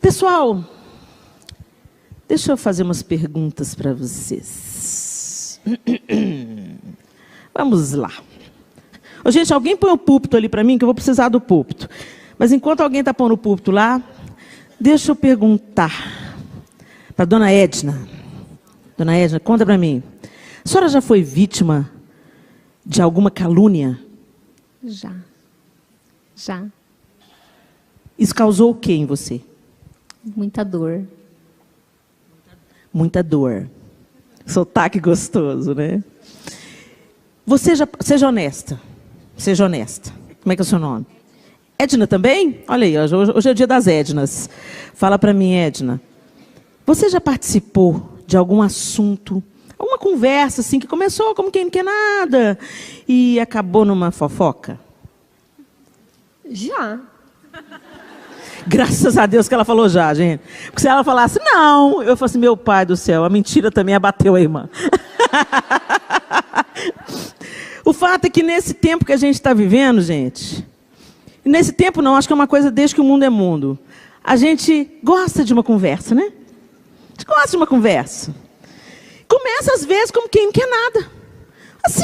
Pessoal, deixa eu fazer umas perguntas para vocês. Vamos lá. Ô, gente, alguém põe o púlpito ali para mim, que eu vou precisar do púlpito. Mas enquanto alguém está pondo o púlpito lá, deixa eu perguntar para a dona Edna. Dona Edna, conta para mim. A senhora já foi vítima de alguma calúnia? Já. Isso causou o que em você? Muita dor. Muita dor. Sotaque gostoso, né? Seja honesta. Seja honesta. Como é que é o seu nome? Edna também? Olha aí, hoje é o dia das Ednas. Fala para mim, Edna. Você já participou de algum assunto, alguma conversa assim, que começou como quem não quer nada e acabou numa fofoca? Já. Graças a Deus que ela falou já, gente. Porque se ela falasse, não, eu falasse, meu pai do céu, a mentira também abateu a irmã. O fato é que nesse tempo que a gente está vivendo, gente, e nesse tempo não, acho que é uma coisa desde que o mundo é mundo, a gente gosta de uma conversa, né? A gente gosta de uma conversa. Começa às vezes como quem não quer nada. Assim,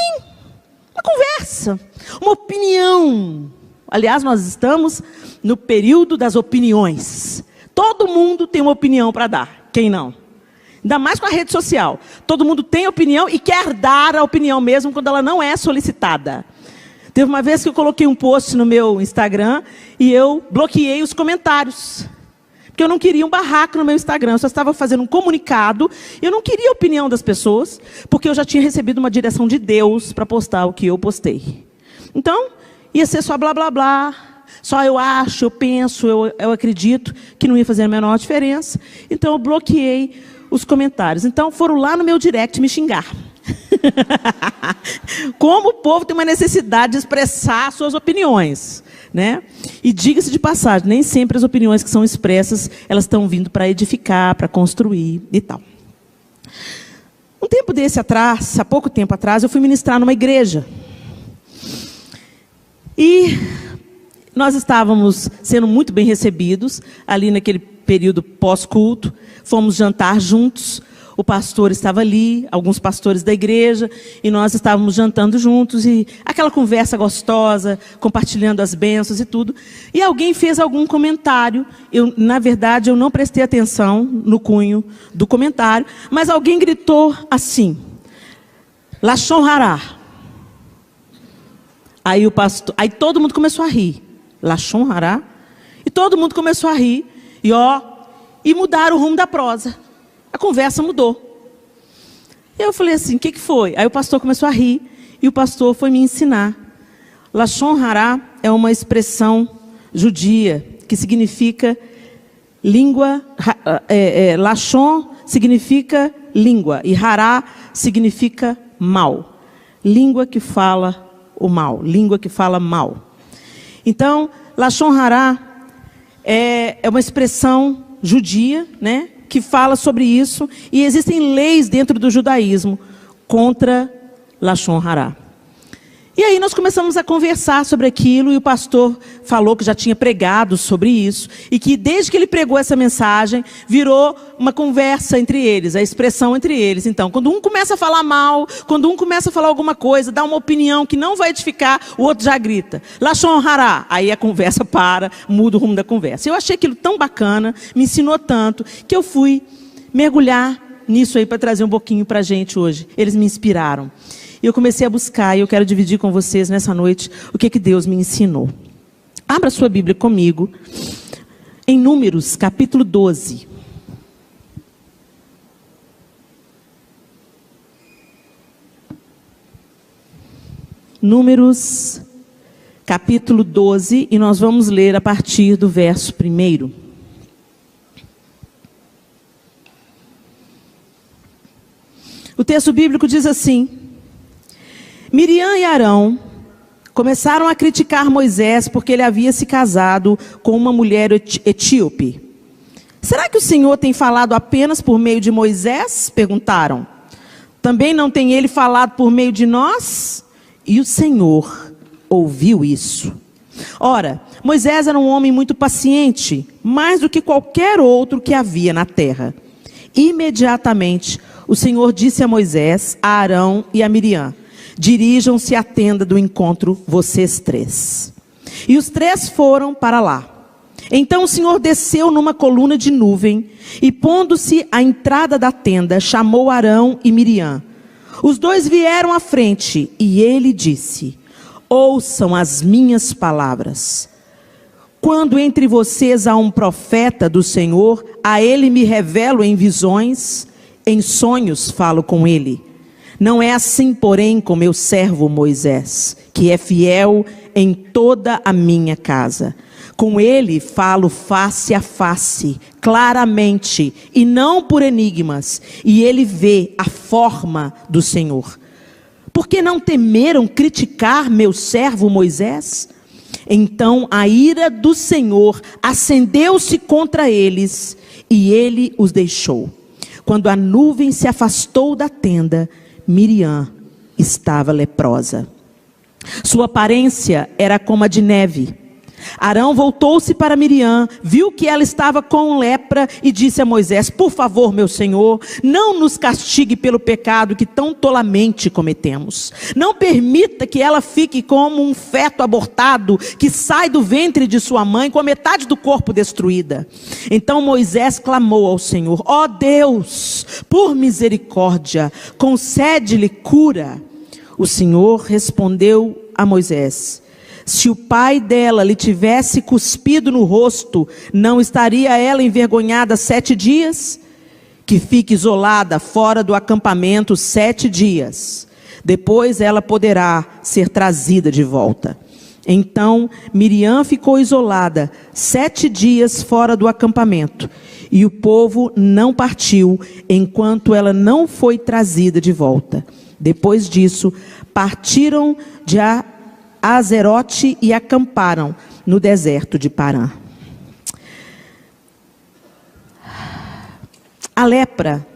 uma conversa, uma opinião. Aliás, nós estamos no período das opiniões. Todo mundo tem uma opinião para dar. Quem não? Ainda mais com a rede social. Todo mundo tem opinião e quer dar a opinião mesmo quando ela não é solicitada. Teve uma vez que eu coloquei um post no meu Instagram e eu bloqueei os comentários. Porque eu não queria um barraco no meu Instagram. Eu só estava fazendo um comunicado. Eu não queria a opinião das pessoas, porque eu já tinha recebido uma direção de Deus para postar o que eu postei. Então, ia ser só blá, blá, blá. Só eu acho, eu penso, eu acredito que não ia fazer a menor diferença. Então, eu bloqueei os comentários. Então, foram lá no meu direct me xingar. Como o povo tem uma necessidade de expressar suas opiniões, né? E diga-se de passagem, nem sempre as opiniões que são expressas, elas estão vindo para edificar, para construir e tal. Um tempo desse atrás, há pouco tempo atrás, eu fui ministrar numa igreja. E nós estávamos sendo muito bem recebidos, ali naquele período pós-culto. Fomos jantar juntos, o pastor estava ali, alguns pastores da igreja, e nós estávamos jantando juntos, e aquela conversa gostosa, compartilhando as bênçãos e tudo. E alguém fez algum comentário, na verdade, eu não prestei atenção no cunho do comentário, mas alguém gritou assim, Lashon Hará. Aí todo mundo começou a rir. Lashon Hará. E todo mundo começou a rir. E mudaram o rumo da prosa. A conversa mudou. E eu falei assim, o que foi? Aí o pastor começou a rir. E o pastor foi me ensinar. Lashon Hará é uma expressão judia que significa língua. Lashon significa língua. E Hará significa mal. Língua que fala o mal, língua que fala mal. Então, Lashon Hará é uma expressão judia, né, que fala sobre isso, e existem leis dentro do judaísmo contra Lashon Hará. E aí nós começamos a conversar sobre aquilo, e o pastor falou que já tinha pregado sobre isso, e que desde que ele pregou essa mensagem, virou uma conversa entre eles, a expressão entre eles. Então, quando um começa a falar mal, quando um começa a falar alguma coisa, dá uma opinião que não vai edificar, o outro já grita, Lashon Hará. Aí a conversa para, muda o rumo da conversa. Eu achei aquilo tão bacana, me ensinou tanto, que eu fui mergulhar nisso aí para trazer um pouquinho para a gente hoje. Eles me inspiraram. E eu comecei a buscar, e eu quero dividir com vocês nessa noite o que Deus me ensinou. Abra sua Bíblia comigo, em Números, capítulo 12. Números, capítulo 12, e nós vamos ler a partir do verso 1. O texto bíblico diz assim: Miriam e Arão começaram a criticar Moisés porque ele havia se casado com uma mulher etíope. Será que o Senhor tem falado apenas por meio de Moisés? Perguntaram. Também não tem ele falado por meio de nós? E o Senhor ouviu isso. Ora, Moisés era um homem muito paciente, mais do que qualquer outro que havia na terra. Imediatamente, o Senhor disse a Moisés, a Arão e a Miriam: dirijam-se à tenda do encontro, vocês três. E os três foram para lá. Então o Senhor desceu numa coluna de nuvem e, pondo-se à entrada da tenda, chamou Arão e Miriam. Os dois vieram à frente e ele disse: ouçam as minhas palavras. Quando entre vocês há um profeta do Senhor, a ele me revelo em visões, em sonhos falo com ele. Não é assim, porém, com meu servo Moisés, que é fiel em toda a minha casa. Com ele falo face a face, claramente, e não por enigmas, e ele vê a forma do Senhor. Por que não temeram criticar meu servo Moisés? Então a ira do Senhor acendeu-se contra eles, e ele os deixou. Quando a nuvem se afastou da tenda, Miriam estava leprosa. Sua aparência era como a de neve. Arão voltou-se para Miriam, viu que ela estava com lepra e disse a Moisés: por favor, meu senhor, não nos castigue pelo pecado que tão tolamente cometemos. Não permita que ela fique como um feto abortado que sai do ventre de sua mãe com a metade do corpo destruída. Então Moisés clamou ao Senhor: ó Deus, por misericórdia, concede-lhe cura. O Senhor respondeu a Moisés: se o pai dela lhe tivesse cuspido no rosto, não estaria ela envergonhada 7 dias? Que fique isolada fora do acampamento 7 dias. Depois ela poderá ser trazida de volta. Então Miriam ficou isolada 7 dias fora do acampamento. E o povo não partiu enquanto ela não foi trazida de volta. Depois disso, partiram de Azerote e acamparam no deserto de Parã. A lepra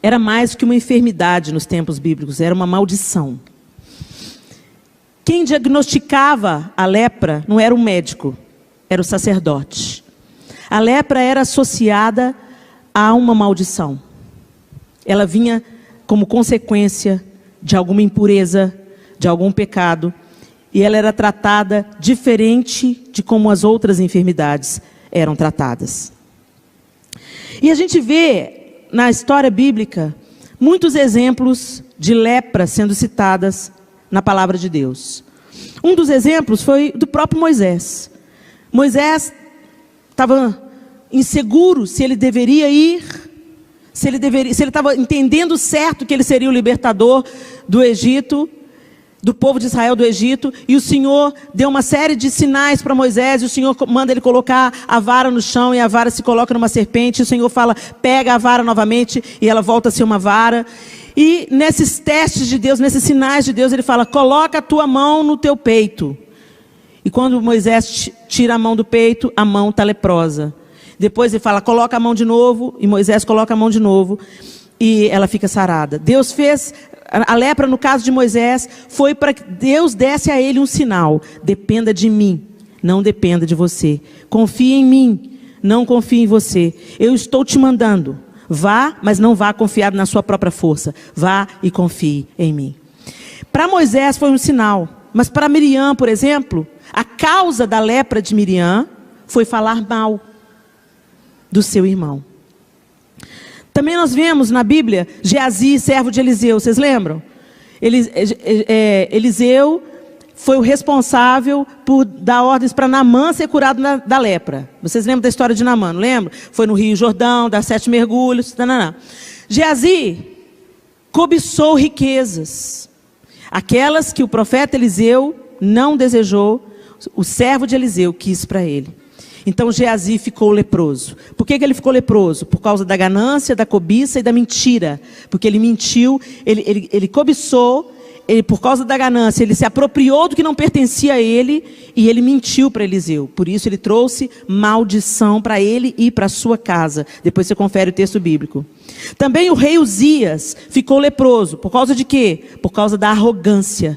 era mais que uma enfermidade nos tempos bíblicos, era uma maldição. Quem diagnosticava a lepra não era o médico, era o sacerdote. A lepra era associada a uma maldição. Ela vinha como consequência de alguma impureza, de algum pecado, e ela era tratada diferente de como as outras enfermidades eram tratadas. E a gente vê na história bíblica muitos exemplos de lepra sendo citadas na palavra de Deus. Um dos exemplos foi do próprio Moisés. Moisés estava inseguro se ele deveria ir, se ele estava entendendo certo que ele seria o libertador do Egito, do povo de Israel do Egito, e o Senhor deu uma série de sinais para Moisés, e o Senhor manda ele colocar a vara no chão, e a vara se coloca numa serpente, e o Senhor fala: pega a vara novamente, e ela volta a ser uma vara. E nesses testes de Deus, nesses sinais de Deus, ele fala: coloca a tua mão no teu peito. E quando Moisés tira a mão do peito, a mão está leprosa. Depois ele fala: coloca a mão de novo, e Moisés coloca a mão de novo, e ela fica sarada. Deus fez... A lepra, no caso de Moisés, foi para que Deus desse a ele um sinal: dependa de mim, não dependa de você. Confie em mim, não confie em você. Eu estou te mandando. Vá, mas não vá confiado na sua própria força. Vá e confie em mim. Para Moisés foi um sinal, mas para Miriam, por exemplo, a causa da lepra de Miriam foi falar mal do seu irmão. Também nós vemos na Bíblia Geazi, servo de Eliseu, vocês lembram? Eliseu foi o responsável por dar ordens para Naamã ser curado da lepra. Vocês lembram da história de Naamã, não lembram? Foi no Rio Jordão, dar 7 mergulhos. Geazi cobiçou riquezas, aquelas que o profeta Eliseu não desejou, o servo de Eliseu quis para ele. Então Geazi ficou leproso. Por que ele ficou leproso? Por causa da ganância, da cobiça e da mentira. Porque ele mentiu, ele cobiçou, por causa da ganância, ele se apropriou do que não pertencia a ele, e ele mentiu para Eliseu. Por isso ele trouxe maldição para ele e para a sua casa. Depois você confere o texto bíblico. Também o rei Uzias ficou leproso. Por causa de quê? Por causa da arrogância.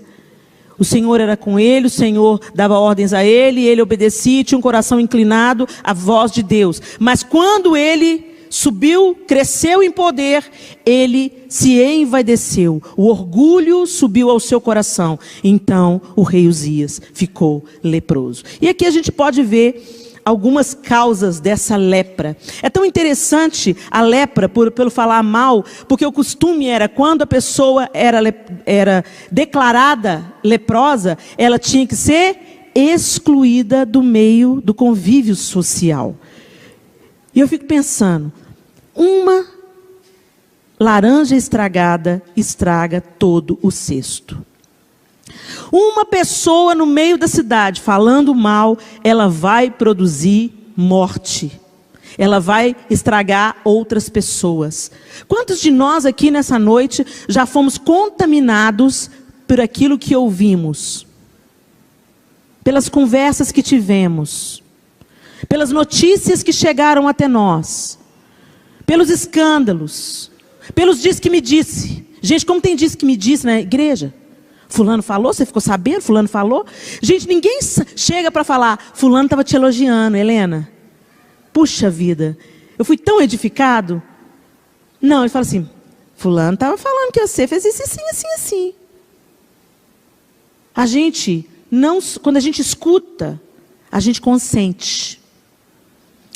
O Senhor era com ele, o Senhor dava ordens a ele, ele obedecia, tinha um coração inclinado à voz de Deus. Mas quando ele subiu, cresceu em poder, ele se envaideceu. O orgulho subiu ao seu coração. Então o rei Uzias ficou leproso. E aqui a gente pode ver algumas causas dessa lepra. É tão interessante a lepra, pelo falar mal, porque o costume era, quando a pessoa era declarada leprosa, ela tinha que ser excluída do meio do convívio social. E eu fico pensando, uma laranja estragada estraga todo o cesto. Uma pessoa no meio da cidade falando mal, ela vai produzir morte. Ela vai estragar outras pessoas. Quantos de nós aqui nessa noite já fomos contaminados por aquilo que ouvimos? Pelas conversas que tivemos? Pelas notícias que chegaram até nós? Pelos escândalos? Pelos diz que me disse? Gente, como tem diz que me disse na igreja? Fulano falou, você ficou sabendo? Fulano falou? Gente, ninguém chega para falar, fulano estava te elogiando, Helena. Puxa vida, eu fui tão edificado. Não, ele fala assim, fulano estava falando que você fez isso assim, assim, assim. A gente, não, quando a gente escuta, a gente consente.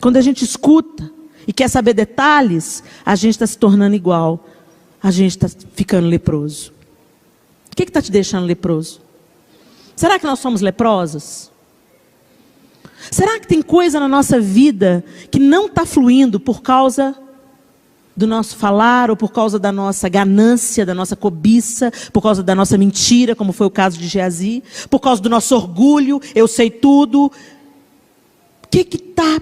Quando a gente escuta e quer saber detalhes, a gente está se tornando igual. A gente está ficando leproso. O que está te deixando leproso? Será que nós somos leprosos? Será que tem coisa na nossa vida que não está fluindo por causa do nosso falar, ou por causa da nossa ganância, da nossa cobiça, por causa da nossa mentira, como foi o caso de Geazi, por causa do nosso orgulho, eu sei tudo? O que está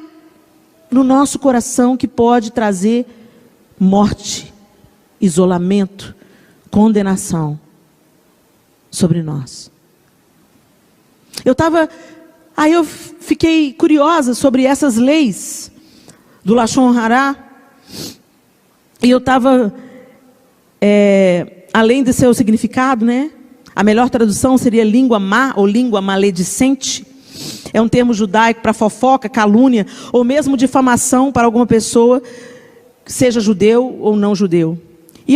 no nosso coração que pode trazer morte, isolamento, condenação sobre nós? Aí eu fiquei curiosa sobre essas leis do Lashon Hará, e eu estava, além de seu significado, né? A melhor tradução seria língua má ou língua maledicente. É um termo judaico para fofoca, calúnia, ou mesmo difamação para alguma pessoa, seja judeu ou não judeu. E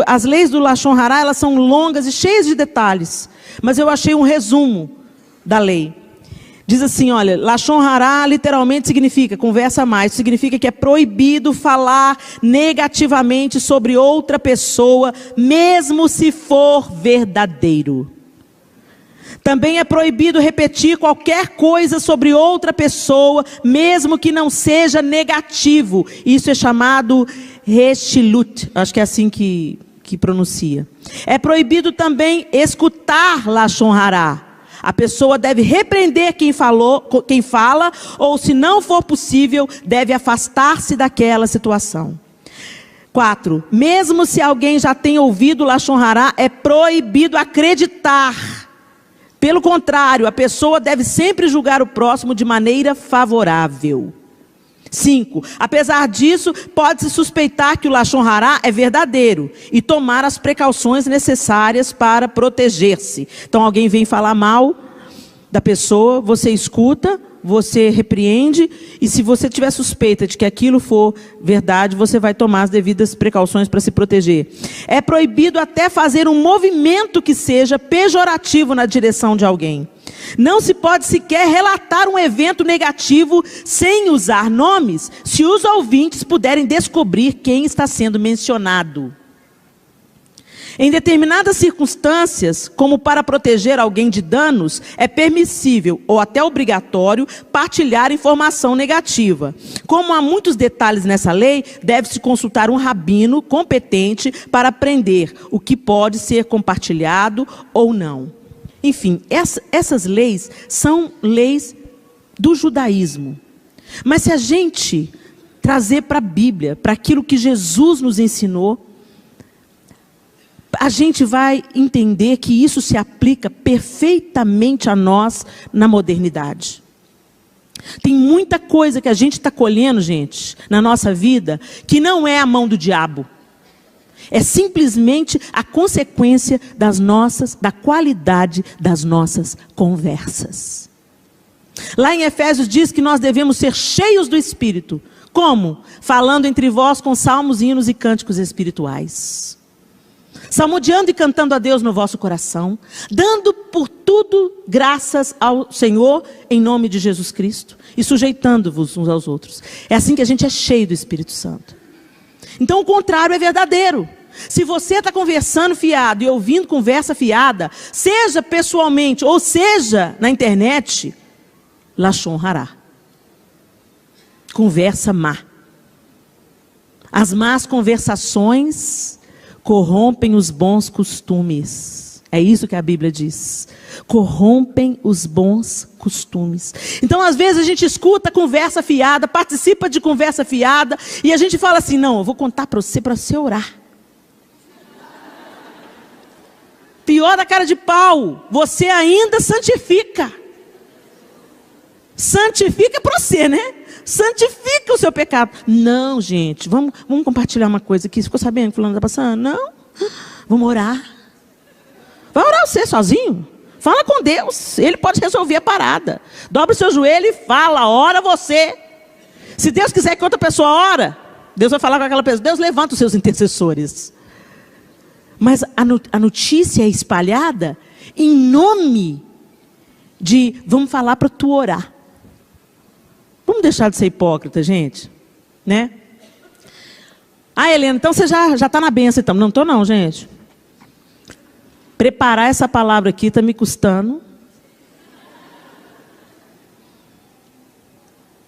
as leis do Lashon Hará, elas são longas e cheias de detalhes, mas eu achei um resumo da lei. Diz assim, olha, Lashon Hará literalmente significa, conversa mais, significa que é proibido falar negativamente sobre outra pessoa, mesmo se for verdadeiro. Também é proibido repetir qualquer coisa sobre outra pessoa, mesmo que não seja negativo. Isso é chamado reshilut, acho que é assim que pronuncia. É proibido também escutar Lashon Hará. A pessoa deve repreender quem fala, ou se não for possível, deve afastar-se daquela situação. 4. Mesmo se alguém já tenha ouvido Lashon Hará, é proibido acreditar. Pelo contrário, a pessoa deve sempre julgar o próximo de maneira favorável. 5. Apesar disso, pode-se suspeitar que o Lashon Hará é verdadeiro e tomar as precauções necessárias para proteger-se. Então alguém vem falar mal da pessoa, você escuta, você repreende, e se você tiver suspeita de que aquilo for verdade, você vai tomar as devidas precauções para se proteger. É proibido até fazer um movimento que seja pejorativo na direção de alguém. Não se pode sequer relatar um evento negativo sem usar nomes, se os ouvintes puderem descobrir quem está sendo mencionado. Em determinadas circunstâncias, como para proteger alguém de danos, é permissível ou até obrigatório partilhar informação negativa. Como há muitos detalhes nessa lei, deve-se consultar um rabino competente para aprender o que pode ser compartilhado ou não. Enfim, essas leis são leis do judaísmo. Mas se a gente trazer para a Bíblia, para aquilo que Jesus nos ensinou, a gente vai entender que isso se aplica perfeitamente a nós na modernidade. Tem muita coisa que a gente está colhendo, gente, na nossa vida, que não é a mão do diabo. É simplesmente a consequência da qualidade das nossas conversas. Lá em Efésios diz que nós devemos ser cheios do Espírito. Como? Falando entre vós com salmos, hinos e cânticos espirituais. Salmodiando e cantando a Deus no vosso coração, dando por tudo graças ao Senhor em nome de Jesus Cristo e sujeitando-vos uns aos outros. É assim que a gente é cheio do Espírito Santo. Então o contrário é verdadeiro. Se você está conversando fiado e ouvindo conversa fiada, seja pessoalmente ou seja na internet, lashon hará. Conversa má. As más conversações corrompem os bons costumes. É isso que a Bíblia diz. Corrompem os bons costumes. Então, às vezes, a gente escuta conversa fiada, participa de conversa fiada, e a gente fala assim, não, eu vou contar para você orar. Pior da cara de pau, você ainda santifica. Santifica para você, né? Santifica o seu pecado. Não, gente, vamos compartilhar uma coisa aqui. Você ficou sabendo que fulano está passando? Não, vamos orar. Vai orar você sozinho? Fala com Deus, Ele pode resolver a parada. Dobra o seu joelho e fala, ora você. Se Deus quiser que outra pessoa ora, Deus vai falar com aquela pessoa. Deus levanta os seus intercessores. Mas a notícia é espalhada em nome de, vamos falar para tu orar. Vamos deixar de ser hipócrita, gente, né? Ah, Helena, então você já está na bênção, então. Não estou não, gente. Preparar essa palavra aqui está me custando.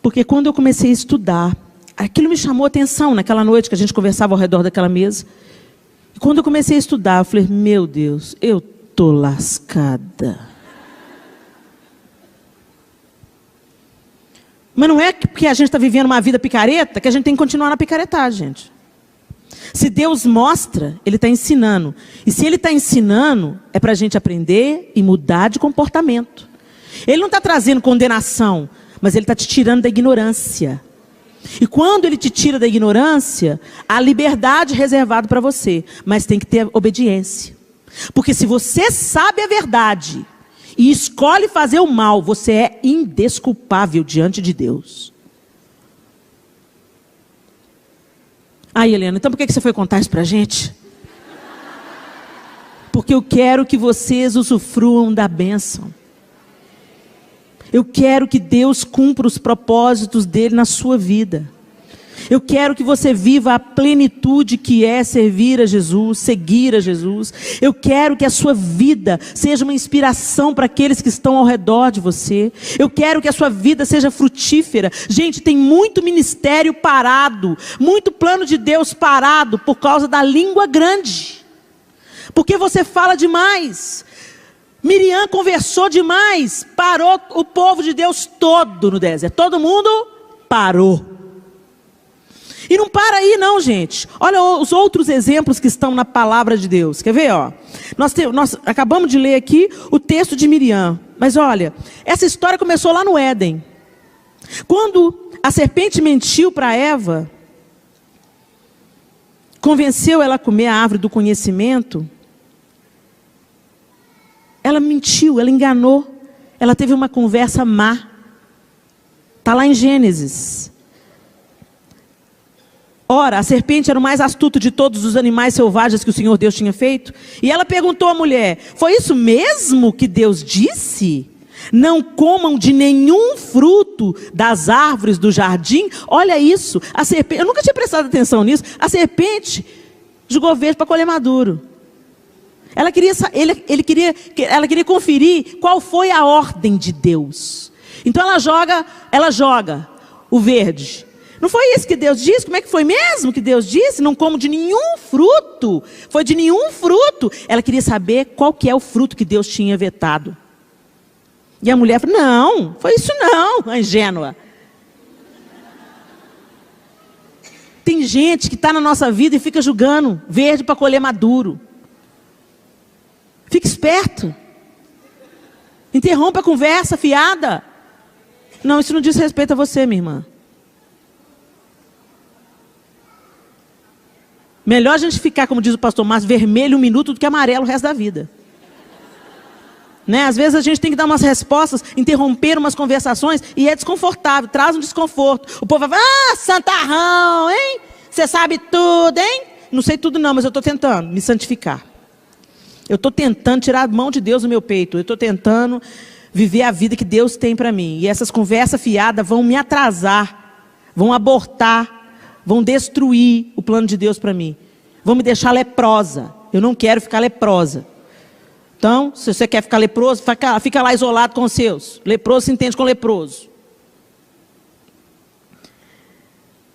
Porque quando eu comecei a estudar, aquilo me chamou a atenção naquela noite que a gente conversava ao redor daquela mesa. E quando eu comecei a estudar, eu falei, meu Deus, eu estou lascada. Mas não é porque a gente está vivendo uma vida picareta que a gente tem que continuar na picaretagem, gente. Se Deus mostra, Ele está ensinando. E se Ele está ensinando, é para a gente aprender e mudar de comportamento. Ele não está trazendo condenação, mas Ele está te tirando da ignorância. E quando Ele te tira da ignorância, há liberdade reservada para você. Mas tem que ter obediência. Porque se você sabe a verdade e escolhe fazer o mal, você é indesculpável diante de Deus. Aí, Helena, então por que você foi contar isso para a gente? Porque eu quero que vocês usufruam da bênção. Eu quero que Deus cumpra os propósitos dele na sua vida. Eu quero que você viva a plenitude que é servir a Jesus, seguir a Jesus. Eu quero que a sua vida seja uma inspiração para aqueles que estão ao redor de você. Eu quero que a sua vida seja frutífera. Gente, tem muito ministério parado, muito plano de Deus parado por causa da língua grande. Porque você fala demais. Miriam conversou demais, parou o povo de Deus todo no deserto. Todo mundo parou. E não para aí não, gente. Olha os outros exemplos que estão na palavra de Deus. Quer ver? Ó? Nós acabamos de ler aqui o texto de Miriam. Mas olha, essa história começou lá no Éden. Quando a serpente mentiu para Eva, convenceu ela a comer a árvore do conhecimento, ela mentiu, ela enganou. Ela teve uma conversa má. Está lá em Gênesis. Ora, a serpente era o mais astuto de todos os animais selvagens que o Senhor Deus tinha feito. E ela perguntou à mulher, foi isso mesmo que Deus disse? Não comam de nenhum fruto das árvores do jardim? Olha isso, a serpente, eu nunca tinha prestado atenção nisso. A serpente jogou verde para colher maduro. Ela queria conferir qual foi a ordem de Deus. Então ela joga o verde. Não foi isso que Deus disse? Como é que foi mesmo que Deus disse? Não como de nenhum fruto. Foi de nenhum fruto. Ela queria saber qual que é o fruto que Deus tinha vetado. E a mulher falou, não, foi isso não, a ingênua. Tem gente que está na nossa vida e fica julgando verde para colher maduro. Fique esperto. Interrompa a conversa fiada. Não, isso não diz respeito a você, minha irmã. Melhor a gente ficar, como diz o pastor Márcio, vermelho um minuto do que amarelo o resto da vida. Né? Às vezes a gente tem que dar umas respostas, interromper umas conversações, e é desconfortável, traz um desconforto. O povo vai falar, santarrão, hein? Você sabe tudo, hein? Não sei tudo não, mas eu estou tentando me santificar. Eu estou tentando tirar a mão de Deus do meu peito. Eu estou tentando viver a vida que Deus tem para mim. E essas conversas fiadas vão me atrasar, vão abortar, vão destruir o plano de Deus para mim. Vão me deixar leprosa. Eu não quero ficar leprosa. Então, se você quer ficar leproso, fica lá isolado com os seus. Leproso se entende com leproso.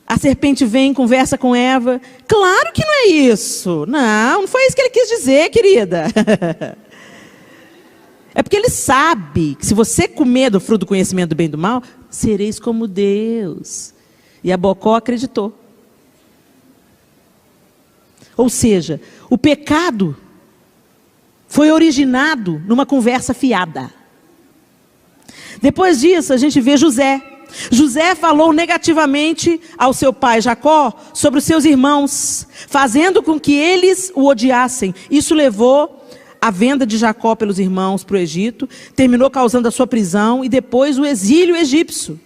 A serpente vem, conversa com Eva. Claro que não é isso. Não foi isso que ele quis dizer, querida. É porque ele sabe que se você comer do fruto do conhecimento do bem e do mal, sereis como Deus. E a Bocó acreditou. Ou seja, o pecado foi originado numa conversa fiada. Depois disso, a gente vê José. José falou negativamente ao seu pai Jacó sobre os seus irmãos, fazendo com que eles o odiassem. Isso levou a venda de Jacó pelos irmãos para o Egito, terminou causando a sua prisão e depois o exílio egípcio.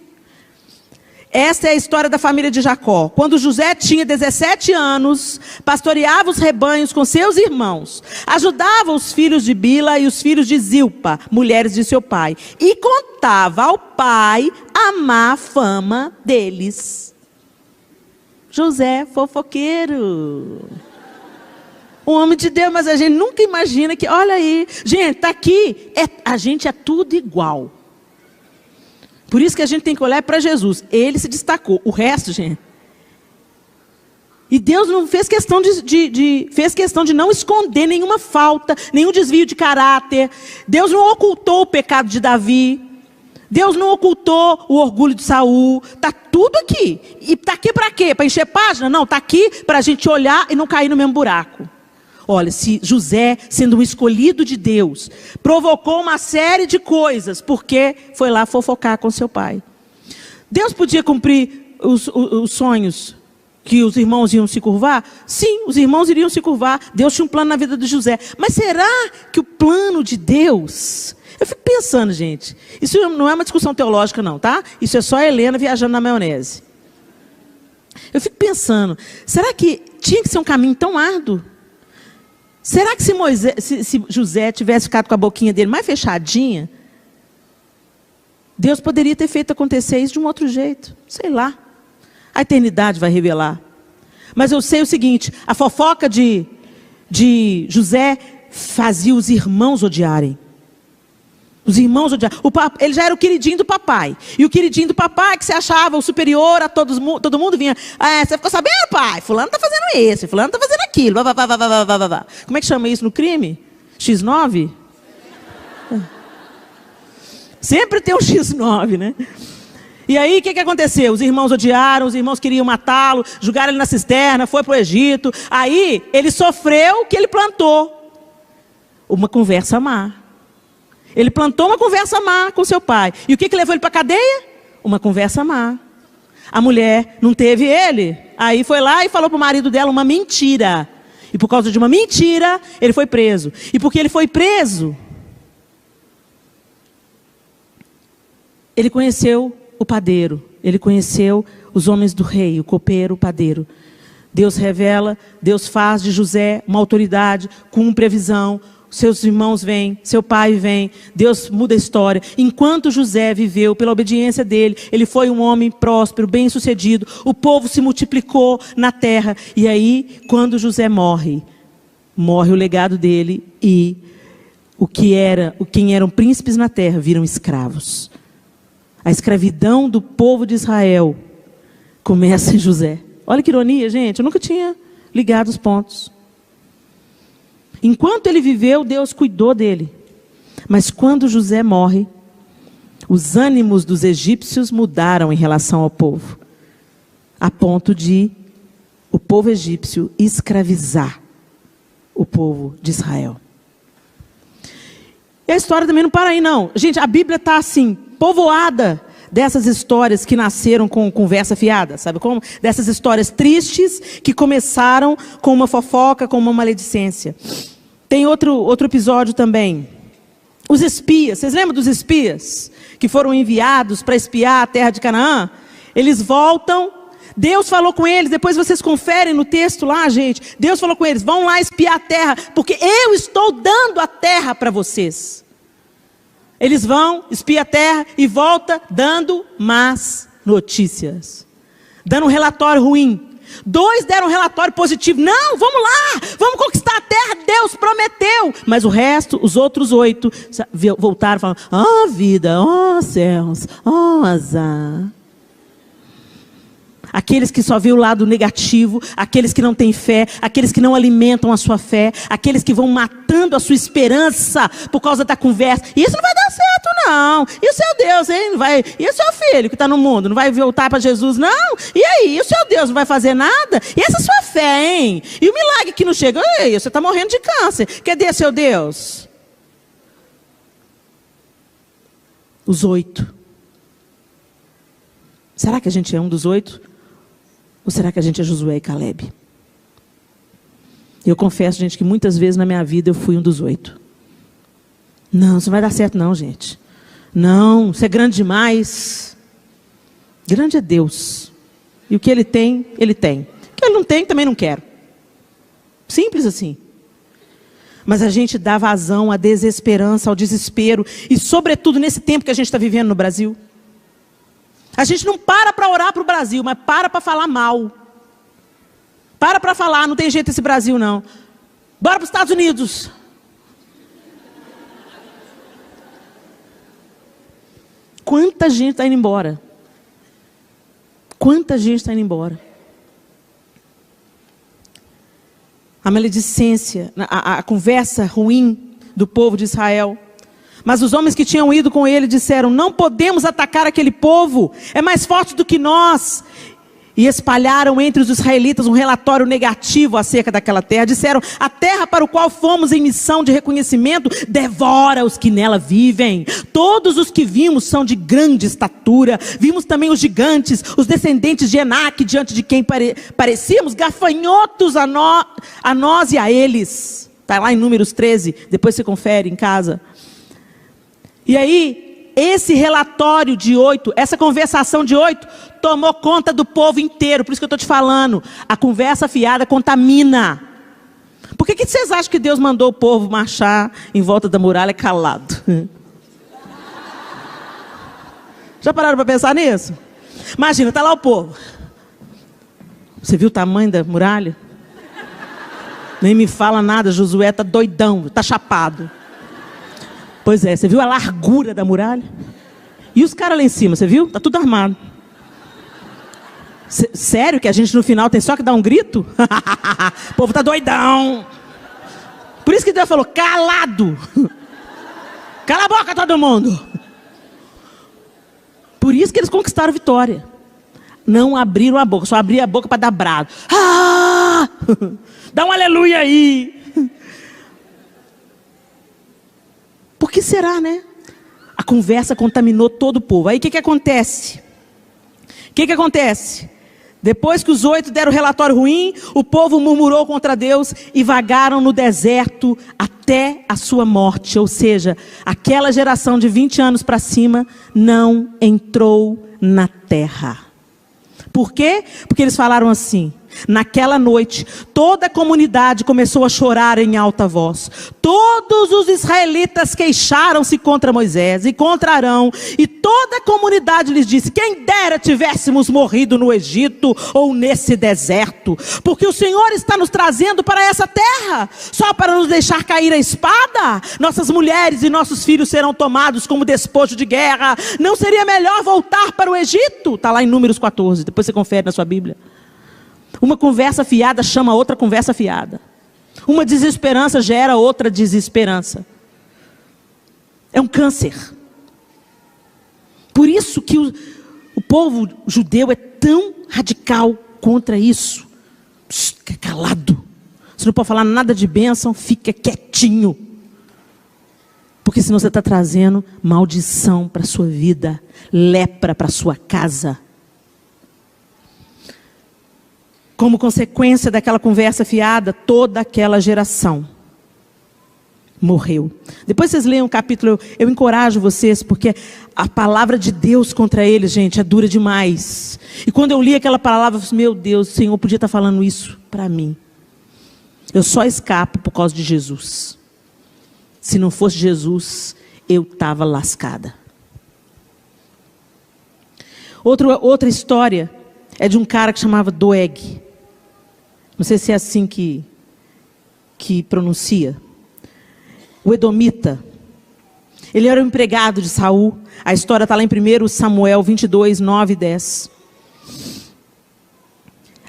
Essa é a história da família de Jacó. Quando José tinha 17 anos, pastoreava os rebanhos com seus irmãos, ajudava os filhos de Bila e os filhos de Zilpa, mulheres de seu pai, e contava ao pai a má fama deles. José fofoqueiro. Um homem de Deus, mas a gente nunca imagina que, olha aí, gente, está aqui, a gente é tudo igual. Por isso que a gente tem que olhar para Jesus. Ele se destacou. O resto, gente. E Deus não fez questão fez questão de não esconder nenhuma falta, nenhum desvio de caráter. Deus não ocultou o pecado de Davi. Deus não ocultou o orgulho de Saul. Está tudo aqui. E está aqui para quê? Para encher página? Não, está aqui para a gente olhar e não cair no mesmo buraco. Olha, se José, sendo um escolhido de Deus, provocou uma série de coisas, porque foi lá fofocar com seu pai. Deus podia cumprir os sonhos que os irmãos iam se curvar? Sim, os irmãos iriam se curvar. Deus tinha um plano na vida de José. Mas será que o plano de Deus... Eu fico pensando, gente, isso não é uma discussão teológica não, tá? Isso é só a Helena viajando na maionese. Eu fico pensando, será que tinha que ser um caminho tão árduo? Será que se José tivesse ficado com a boquinha dele mais fechadinha, Deus poderia ter feito acontecer isso de um outro jeito? Sei lá. A eternidade vai revelar. Mas eu sei o seguinte, a fofoca de José fazia os irmãos odiarem. Os irmãos odiavam. Ele já era o queridinho do papai. E o queridinho do papai, que se achava o superior a todo mundo, vinha. Você ficou sabendo, pai? Fulano está fazendo isso, fulano está fazendo aquilo. Como é que chama isso no crime? X9? Sempre tem um X9, né? E aí, o que aconteceu? Os irmãos odiaram, os irmãos queriam matá-lo, jogaram ele na cisterna, foi para o Egito. Aí, ele sofreu o que ele plantou. Uma conversa má. Ele plantou uma conversa má com seu pai. E o que levou ele para a cadeia? Uma conversa má. A mulher não teve ele. Aí foi lá e falou para o marido dela uma mentira. E por causa de uma mentira, ele foi preso. E porque ele foi preso, ele conheceu o padeiro. Ele conheceu os homens do rei, o copeiro, o padeiro. Deus revela, Deus faz de José uma autoridade, cumpre a visão. Seus irmãos vêm, seu pai vem, Deus muda a história. Enquanto José viveu pela obediência dele, ele foi um homem próspero, bem-sucedido. O povo se multiplicou na terra. E aí, quando José morre o legado dele e quem eram príncipes na terra viram escravos. A escravidão do povo de Israel começa em José. Olha que ironia, gente. Eu nunca tinha ligado os pontos. Enquanto ele viveu, Deus cuidou dele. Mas quando José morre, os ânimos dos egípcios mudaram em relação ao povo. A ponto de o povo egípcio escravizar o povo de Israel. E a história também não para aí, não. Gente, a Bíblia está assim, povoada dessas histórias que nasceram com conversa fiada, sabe como? Dessas histórias tristes que começaram com uma fofoca, com uma maledicência. Tem outro episódio também. Os espias, vocês lembram dos espias que foram enviados para espiar a terra de Canaã? Eles voltam, Deus falou com eles, depois vocês conferem no texto lá, gente. Deus falou com eles, vão lá espiar a terra, porque eu estou dando a terra para vocês. Eles vão, espiam a terra e voltam dando más notícias. Dando um relatório ruim. 2 deram um relatório positivo. Não, vamos lá, vamos conquistar a terra, Deus prometeu. Mas o resto, os outros 8, voltaram falando, ó vida, ó céus, ó azar. Aqueles que só vê o lado negativo, aqueles que não têm fé, aqueles que não alimentam a sua fé, aqueles que vão matando a sua esperança por causa da conversa. Isso não vai dar certo, não. E o seu Deus, hein? Não vai... E o seu filho que está no mundo, não vai voltar para Jesus, não? E aí? E o seu Deus não vai fazer nada? E essa sua fé, hein? E o milagre que não chega? Ei, você está morrendo de câncer. Cadê seu Deus? Os 8. Será que a gente é um dos 8? Ou será que a gente é Josué e Caleb? Eu confesso, gente, que muitas vezes na minha vida eu fui um dos 8. Não, isso não vai dar certo não, gente. Não, isso é grande demais. Grande é Deus. E o que Ele tem, Ele tem. O que Ele não tem, também não quero. Simples assim. Mas a gente dá vazão à desesperança, ao desespero. E sobretudo nesse tempo que a gente está vivendo no Brasil. A gente não para orar para o Brasil, mas para falar mal. Para falar, não tem jeito esse Brasil não. Bora para os Estados Unidos. Quanta gente está indo embora. Quanta gente está indo embora. A maledicência, a conversa ruim do povo de Israel. Mas os homens que tinham ido com ele disseram, não podemos atacar aquele povo, é mais forte do que nós. E espalharam entre os israelitas um relatório negativo acerca daquela terra. Disseram, a terra para o qual fomos em missão de reconhecimento, devora os que nela vivem. Todos os que vimos são de grande estatura. Vimos também os gigantes, os descendentes de Enaque, diante de quem parecíamos gafanhotos a nós e a eles. Está lá em Números 13, depois você confere em casa. E aí, esse relatório de 8, essa conversação de 8, tomou conta do povo inteiro. Por isso que eu estou te falando, a conversa fiada contamina. Por que vocês acham que Deus mandou o povo marchar em volta da muralha calado? Já pararam para pensar nisso? Imagina, está lá o povo. Você viu o tamanho da muralha? Nem me fala nada, Josué está doidão, está chapado. Pois é, você viu a largura da muralha? E os caras lá em cima, você viu? Está tudo armado. Sério que a gente no final tem só que dar um grito? O povo está doidão. Por isso que Deus falou, calado. Cala a boca todo mundo. Por isso que eles conquistaram a vitória. Não abriram a boca, só abriram a boca para dar brado. Ah! Dá um aleluia aí. Por que será, né? A conversa contaminou todo o povo. Aí o que acontece? O que acontece? Depois que os 8 deram relatório ruim, o povo murmurou contra Deus e vagaram no deserto até a sua morte. Ou seja, aquela geração de 20 anos para cima não entrou na terra. Por quê? Porque eles falaram assim. Naquela noite, toda a comunidade começou a chorar em alta voz. Todos os israelitas queixaram-se contra Moisés e contra Arão. E toda a comunidade lhes disse, quem dera tivéssemos morrido no Egito ou nesse deserto. Porque o Senhor está nos trazendo para essa terra, só para nos deixar cair a espada. Nossas mulheres e nossos filhos serão tomados como despojo de guerra. Não seria melhor voltar para o Egito? Está lá em Números 14, depois você confere na sua Bíblia. Uma conversa fiada chama outra conversa fiada. Uma desesperança gera outra desesperança. É um câncer. Por isso que o povo judeu é tão radical contra isso. Fica calado. Você não pode falar nada de bênção, fica quietinho. Porque senão você está trazendo maldição para a sua vida, lepra para a sua casa. Como consequência daquela conversa fiada, toda aquela geração morreu. Depois vocês leiam o capítulo, eu encorajo vocês, porque a palavra de Deus contra eles, gente, é dura demais. E quando eu li aquela palavra, eu falei, meu Deus, o Senhor podia estar falando isso para mim. Eu só escapo por causa de Jesus. Se não fosse Jesus, eu estava lascada. Outra história é de um cara que chamava Doeg. Não sei se é assim que pronuncia. O Edomita. Ele era o empregado de Saul. A história está lá em 1 Samuel 22, 9 e 10.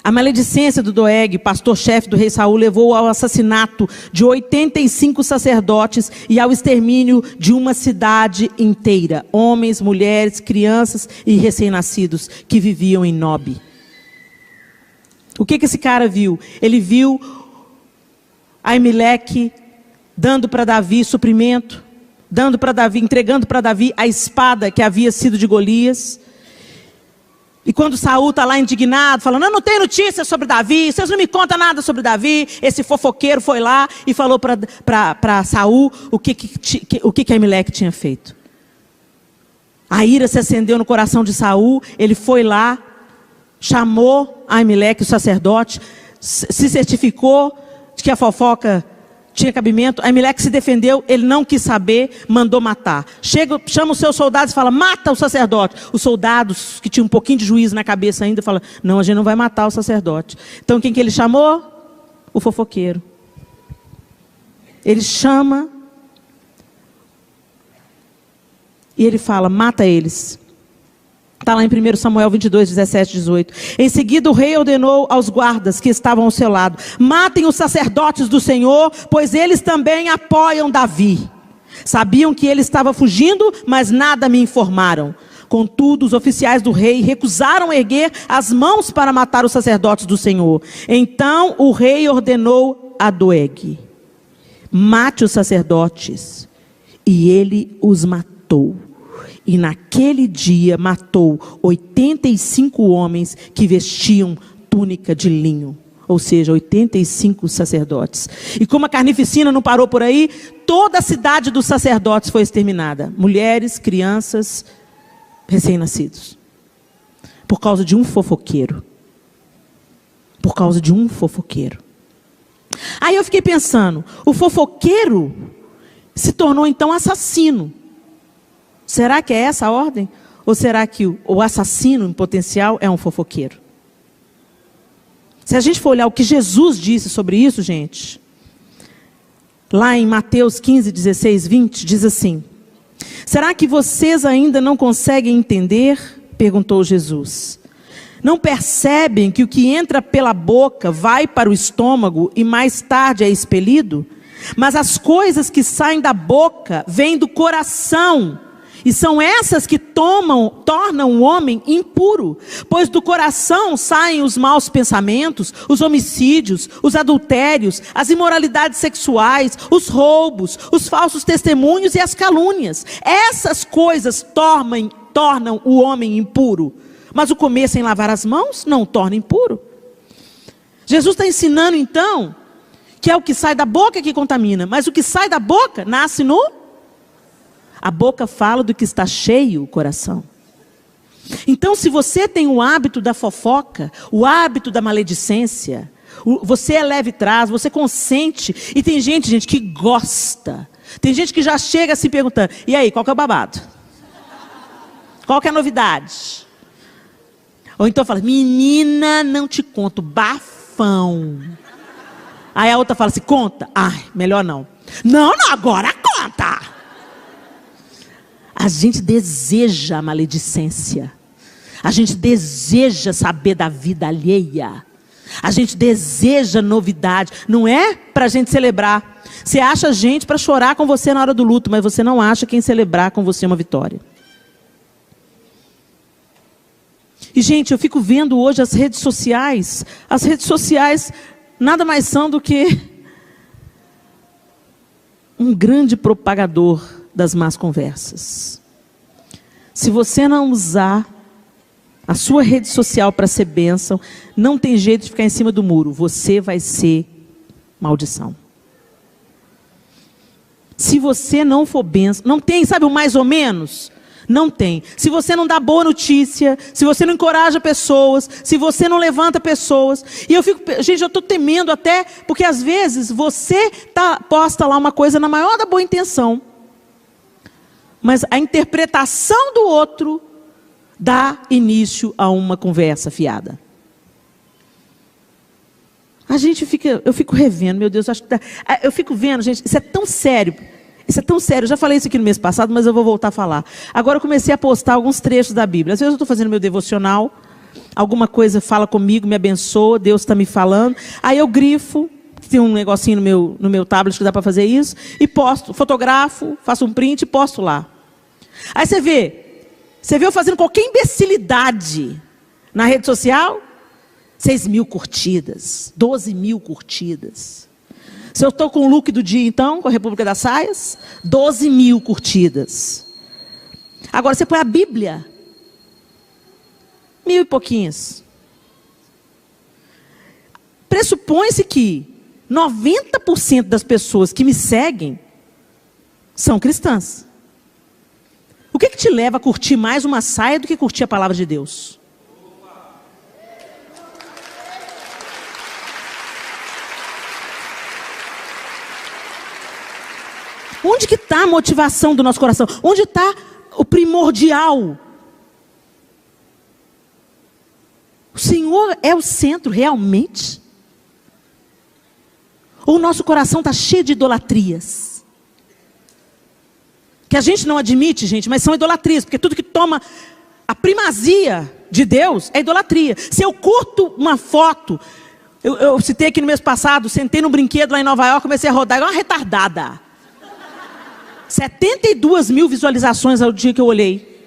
A maledicência do Doeg, pastor-chefe do rei Saul, levou ao assassinato de 85 sacerdotes e ao extermínio de uma cidade inteira. Homens, mulheres, crianças e recém-nascidos que viviam em Nob. O que esse cara viu? Ele viu Aimeleque dando para Davi suprimento, dando para Davi, entregando para Davi a espada que havia sido de Golias. E quando Saul está lá indignado, falando, eu não tenho notícias sobre Davi, vocês não me contam nada sobre Davi, esse fofoqueiro foi lá e falou para Saul o que Aimeleque tinha feito. A ira se acendeu no coração de Saul, ele foi lá, chamou Aimeleque, o sacerdote, se certificou de que a fofoca tinha cabimento. Aimeleque se defendeu, ele não quis saber, mandou matar. Chama os seus soldados e fala, mata o sacerdote. Os soldados, que tinham um pouquinho de juízo na cabeça ainda, falam, não, a gente não vai matar o sacerdote. Então quem que ele chamou? O fofoqueiro. Ele chama e ele fala, mata eles. Está lá em 1 Samuel 22, 17, 18. Em seguida o rei ordenou aos guardas que estavam ao seu lado, matem os sacerdotes do Senhor, pois eles também apoiam Davi. Sabiam que ele estava fugindo, mas nada me informaram. Contudo, os oficiais do rei recusaram erguer as mãos para matar os sacerdotes do Senhor. Então o rei ordenou a Doeg, mate os sacerdotes. E ele os matou. E naquele dia matou 85 homens que vestiam túnica de linho. Ou seja, 85 sacerdotes. E como a carnificina não parou por aí, toda a cidade dos sacerdotes foi exterminada. Mulheres, crianças, recém-nascidos. Por causa de um fofoqueiro. Por causa de um fofoqueiro. Aí eu fiquei pensando, o fofoqueiro se tornou então assassino. Será que é essa a ordem? Ou será que o assassino em potencial é um fofoqueiro? Se a gente for olhar o que Jesus disse sobre isso, gente, lá em Mateus 15, 16, 20, diz assim, será que vocês ainda não conseguem entender? Perguntou Jesus. Não percebem que o que entra pela boca vai para o estômago e mais tarde é expelido? Mas as coisas que saem da boca vêm do coração. E são essas que tornam o homem impuro. Pois do coração saem os maus pensamentos, os homicídios, os adultérios, as imoralidades sexuais, os roubos, os falsos testemunhos e as calúnias. Essas coisas tornam o homem impuro. Mas o comer sem lavar as mãos não o torna impuro. Jesus está ensinando então que é o que sai da boca que contamina. Mas o que sai da boca nasce no... A boca fala do que está cheio o coração. Então, se você tem o hábito da fofoca, o hábito da maledicência, você é leve trás, você consente. E tem gente que gosta. Tem gente que já chega assim perguntando, e aí, qual que é o babado? Qual que é a novidade? Ou então fala, menina, não te conto, bafão. Aí a outra fala assim, conta. Ai, melhor não. Não, agora conta. A gente deseja a maledicência. A gente deseja saber da vida alheia. A gente deseja novidade. Não é para a gente celebrar. Você acha gente para chorar com você na hora do luto, mas você não acha quem celebrar com você uma vitória. E, gente, eu fico vendo hoje as redes sociais. As redes sociais nada mais são do que um grande propagador das más conversas. Se você não usar a sua rede social para ser bênção, não tem jeito de ficar em cima do muro. Você vai ser maldição. Se você não for bênção, não tem, sabe o mais ou menos? Não tem. Se você não dá boa notícia, se você não encoraja pessoas, se você não levanta pessoas. E eu fico, gente, eu estou temendo até, porque às vezes você posta lá uma coisa na maior da boa intenção, mas a interpretação do outro dá início a uma conversa fiada. Eu fico revendo, meu Deus, eu fico vendo, gente, isso é tão sério. Isso é tão sério, eu já falei isso aqui no mês passado, mas eu vou voltar a falar. Agora eu comecei a postar alguns trechos da Bíblia. Às vezes eu estou fazendo meu devocional, alguma coisa fala comigo, me abençoa, Deus está me falando. Aí eu grifo, tem um negocinho no meu tablet que dá para fazer isso, e posto, fotografo, faço um print e posto lá. Aí você vê eu fazendo qualquer imbecilidade na rede social, 6.000 curtidas, 12.000 curtidas. Se eu estou com o look do dia, então, com a República das Saias, 12.000 curtidas. Agora, você põe a Bíblia, 1.000 e pouquinhos. Pressupõe-se que 90% das pessoas que me seguem são cristãs. O que te leva a curtir mais uma saia do que curtir a palavra de Deus? Onde que está a motivação do nosso coração? Onde está o primordial? O Senhor é o centro realmente? Ou o nosso coração está cheio de idolatrias? Que a gente não admite, gente, mas são idolatrias. Porque tudo que toma a primazia de Deus é idolatria. Se eu curto uma foto, eu citei aqui no mês passado, sentei num brinquedo lá em Nova York, comecei a rodar igual uma retardada. 72.000 visualizações ao dia que eu olhei.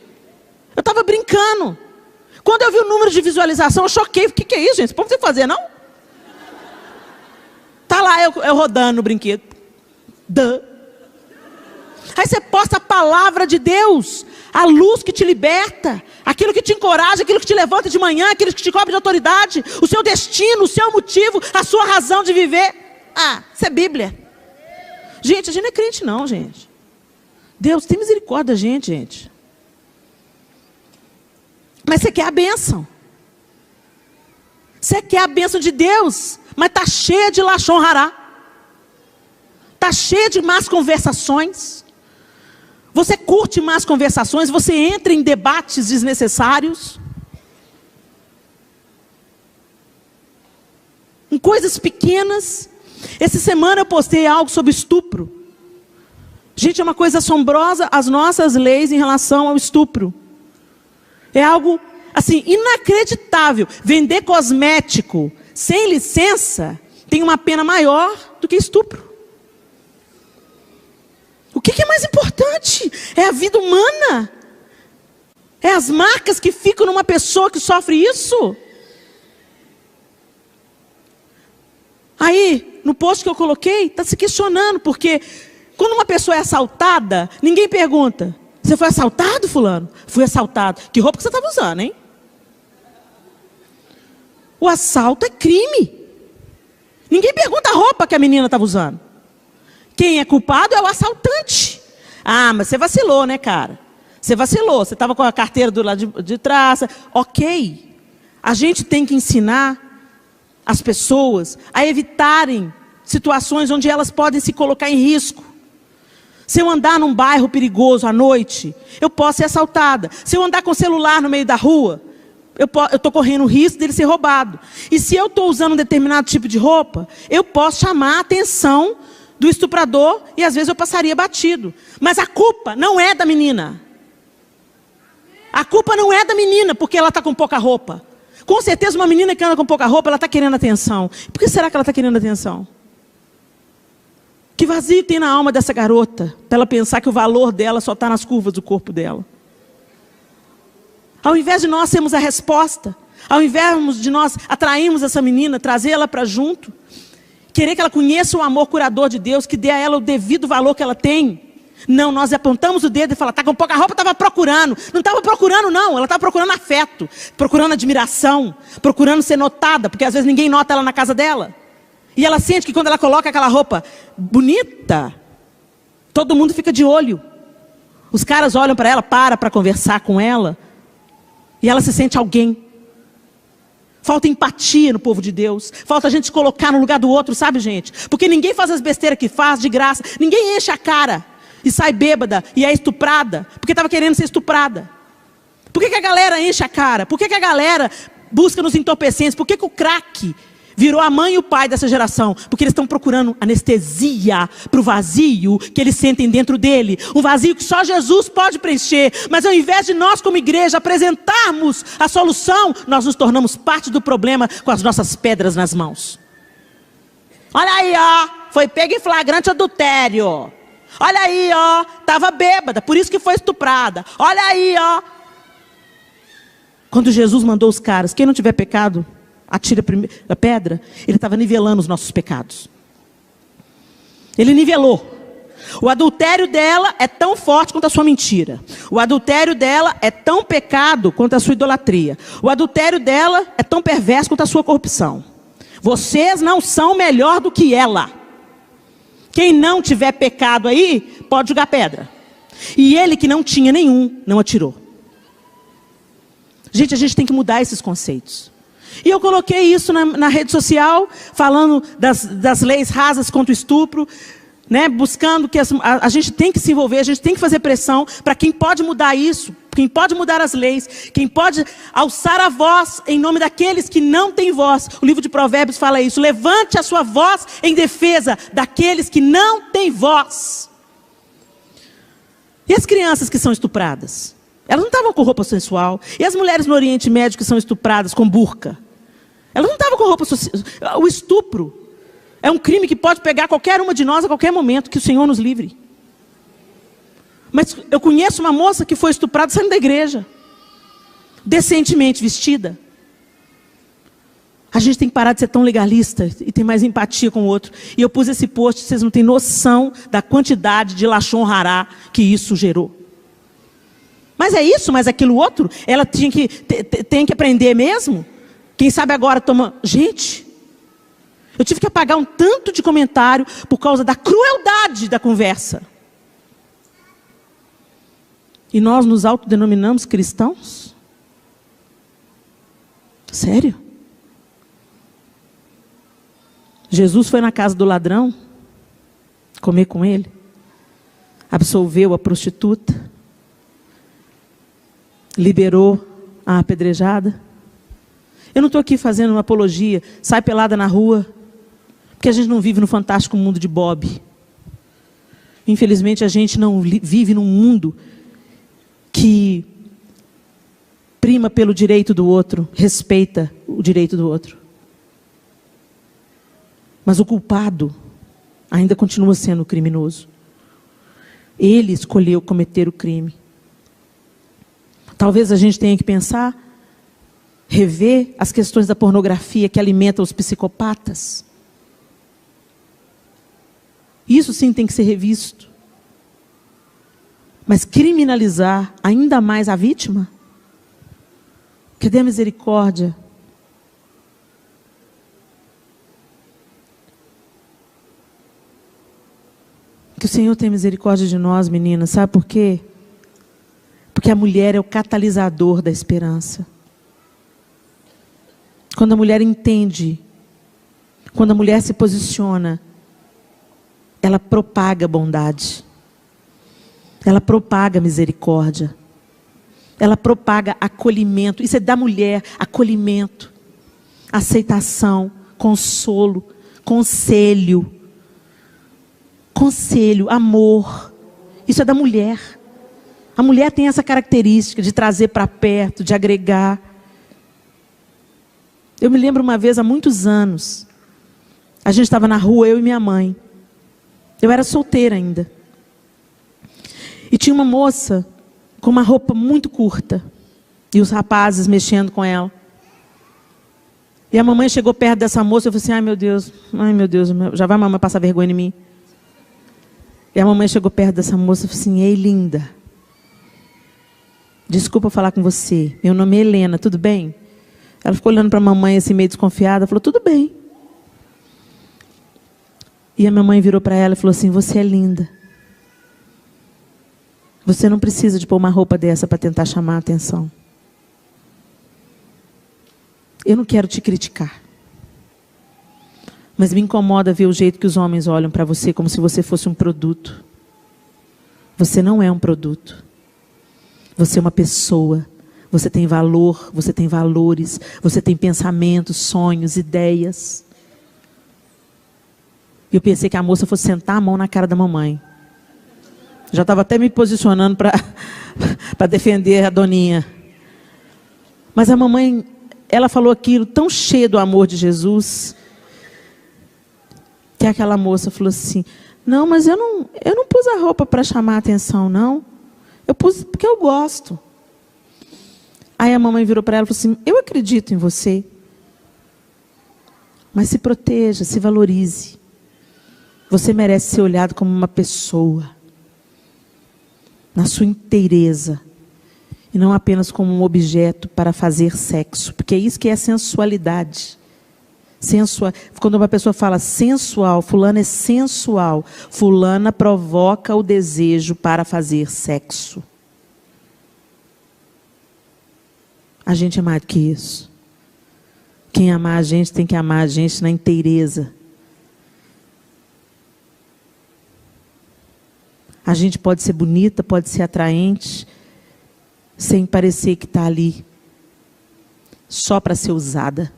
Eu estava brincando. Quando eu vi o número de visualização, eu choquei. O que é isso, gente? Isso pode você fazer, não? Tá lá eu rodando no brinquedo. Aí você posta a palavra de Deus, a luz que te liberta, aquilo que te encoraja, aquilo que te levanta de manhã, aquilo que te cobre de autoridade, o seu destino, o seu motivo, a sua razão de viver. Ah, isso é Bíblia. Gente, a gente não é crente não, gente. Deus tem misericórdia da gente. Mas você quer a bênção. Você quer a bênção de Deus, mas está cheia de lachon hará. Está cheia de más conversações. Você curte más conversações, você entra em debates desnecessários. Em coisas pequenas. Essa semana eu postei algo sobre estupro. Gente, é uma coisa assombrosa as nossas leis em relação ao estupro. É algo, assim, inacreditável. Vender cosmético sem licença tem uma pena maior do que estupro. O que é mais importante? É a vida humana. É as marcas que ficam numa pessoa que sofre isso. Aí, no post que eu coloquei, está se questionando, porque quando uma pessoa é assaltada, ninguém pergunta: você foi assaltado, fulano? Fui assaltado. Que roupa que você estava usando, hein? O assalto é crime. Ninguém pergunta a roupa que a menina estava usando. Quem é culpado é o assaltante. Ah, mas você vacilou, né, cara? Você vacilou, você estava com a carteira do lado de trás. Ok. A gente tem que ensinar as pessoas a evitarem situações onde elas podem se colocar em risco. Se eu andar num bairro perigoso à noite, eu posso ser assaltada. Se eu andar com o celular no meio da rua, eu estou correndo o risco dele ser roubado. E se eu estou usando um determinado tipo de roupa, eu posso chamar a atenção do estuprador e às vezes eu passaria batido. Mas a culpa não é da menina. A culpa não é da menina porque ela está com pouca roupa. Com certeza uma menina que anda com pouca roupa, ela está querendo atenção. Por que será que ela está querendo atenção? Que vazio tem na alma dessa garota, para ela pensar que o valor dela só está nas curvas do corpo dela? Ao invés de nós sermos a resposta, ao invés de nós atrairmos essa menina, trazê-la para junto, querer que ela conheça o amor curador de Deus, que dê a ela o devido valor que ela tem, Não, nós apontamos o dedo e falamos, tá com pouca roupa, estava procurando. Não estava procurando não, ela estava procurando afeto, procurando admiração, procurando ser notada, porque às vezes ninguém nota ela na casa dela. E ela sente que quando ela coloca aquela roupa bonita, todo mundo fica de olho. Os caras olham para ela, para conversar com ela, e ela se sente alguém. Falta empatia no povo de Deus. Falta a gente se colocar no lugar do outro, sabe, gente? Porque ninguém faz as besteiras que faz de graça. Ninguém enche a cara e sai bêbada e é estuprada porque estava querendo ser estuprada. Por que a galera enche a cara? Por que a galera busca nos entorpecentes? Por que o crack virou a mãe e o pai dessa geração? Porque eles estão procurando anestesia para o vazio que eles sentem dentro dele. Um vazio que só Jesus pode preencher. Mas ao invés de nós como igreja apresentarmos a solução, nós nos tornamos parte do problema com as nossas pedras nas mãos. Olha aí, ó, foi pego em flagrante adultério. Olha aí, ó, estava bêbada, por isso que foi estuprada. Olha aí, ó. Quando Jesus mandou os caras, quem não tiver pecado, atira a pedra, ele estava nivelando os nossos pecados. Ele nivelou. O adultério dela é tão forte quanto a sua mentira. O adultério dela é tão pecado quanto a sua idolatria. O adultério dela é tão perverso quanto a sua corrupção. Vocês não são melhor do que ela. Quem não tiver pecado aí, pode jogar pedra. E ele que não tinha nenhum, não atirou. Gente, a gente tem que mudar esses conceitos. E eu coloquei isso na rede social, falando das leis rasas contra o estupro, né, buscando que a gente tem que se envolver, a gente tem que fazer pressão para quem pode mudar isso, quem pode mudar as leis, quem pode alçar a voz em nome daqueles que não têm voz. O livro de Provérbios fala isso, levante a sua voz em defesa daqueles que não têm voz. E as crianças que são estupradas? Elas não estavam com roupa sensual. E as mulheres no Oriente Médio que são estupradas com burca? Elas não estavam com roupa sensual. O estupro é um crime que pode pegar qualquer uma de nós a qualquer momento, que o Senhor nos livre. Mas eu conheço uma moça que foi estuprada saindo da igreja, decentemente vestida. A gente tem que parar de ser tão legalista e ter mais empatia com o outro. E eu pus esse post, vocês não têm noção da quantidade de lachon rará que isso gerou. Mas é isso, mas aquilo outro, ela tem que aprender mesmo. Quem sabe agora toma... Gente, eu tive que apagar um tanto de comentário por causa da crueldade da conversa. E nós nos autodenominamos cristãos? Sério? Jesus foi na casa do ladrão, comer com ele, absolveu a prostituta, liberou a apedrejada. Eu não estou aqui fazendo uma apologia, sai pelada na rua, porque a gente não vive no fantástico mundo de Bob. Infelizmente a gente não vive num mundo que prima pelo direito do outro, respeita o direito do outro. Mas o culpado ainda continua sendo o criminoso. Ele escolheu cometer o crime. Talvez a gente tenha que pensar, rever as questões da pornografia que alimentam os psicopatas. Isso sim tem que ser revisto. Mas criminalizar ainda mais a vítima? Cadê a misericórdia? Que o Senhor tenha misericórdia de nós, meninas. Sabe por quê? Porque a mulher é o catalisador da esperança. Quando a mulher entende, quando a mulher se posiciona, ela propaga bondade. Ela propaga misericórdia. Ela propaga acolhimento. Isso é da mulher, acolhimento, aceitação, consolo, conselho. Conselho, amor. Isso é da mulher. A mulher tem essa característica de trazer para perto, de agregar. Eu me lembro uma vez, há muitos anos, a gente estava na rua, eu e minha mãe. Eu era solteira ainda. E tinha uma moça com uma roupa muito curta. E os rapazes mexendo com ela. E a mamãe chegou perto dessa moça e eu falei assim, ai meu Deus, já vai a mamãe passar vergonha em mim. E a mamãe chegou perto dessa moça e falou assim: ei, linda, desculpa falar com você. Meu nome é Helena, tudo bem? Ela ficou olhando para a mamãe assim, meio desconfiada. Falou: tudo bem. E a mamãe virou para ela e falou assim: você é linda. Você não precisa de pôr uma roupa dessa para tentar chamar a atenção. Eu não quero te criticar. Mas me incomoda ver o jeito que os homens olham para você como se você fosse um produto. Você não é um produto. Você é uma pessoa. Você tem valor, você tem valores, você tem pensamentos, sonhos, ideias. Eu pensei que a moça fosse sentar a mão na cara da mamãe. Já estava até me posicionando para defender a doninha. Mas a mamãe, ela falou aquilo tão cheio do amor de Jesus, que aquela moça falou assim: não, mas eu não pus a roupa para chamar a atenção, não. Eu pus porque eu gosto. Aí a mamãe virou para ela e falou assim: eu acredito em você, mas se proteja, se valorize. Você merece ser olhado como uma pessoa, na sua inteireza, e não apenas como um objeto para fazer sexo, porque é isso que é sensualidade. Quando uma pessoa fala sensual, fulana é sensual, fulana provoca o desejo para fazer sexo. A gente é mais do que isso. Quem amar a gente tem que amar a gente na inteireza. A gente pode ser bonita, pode ser atraente, sem parecer que está ali só para ser usada.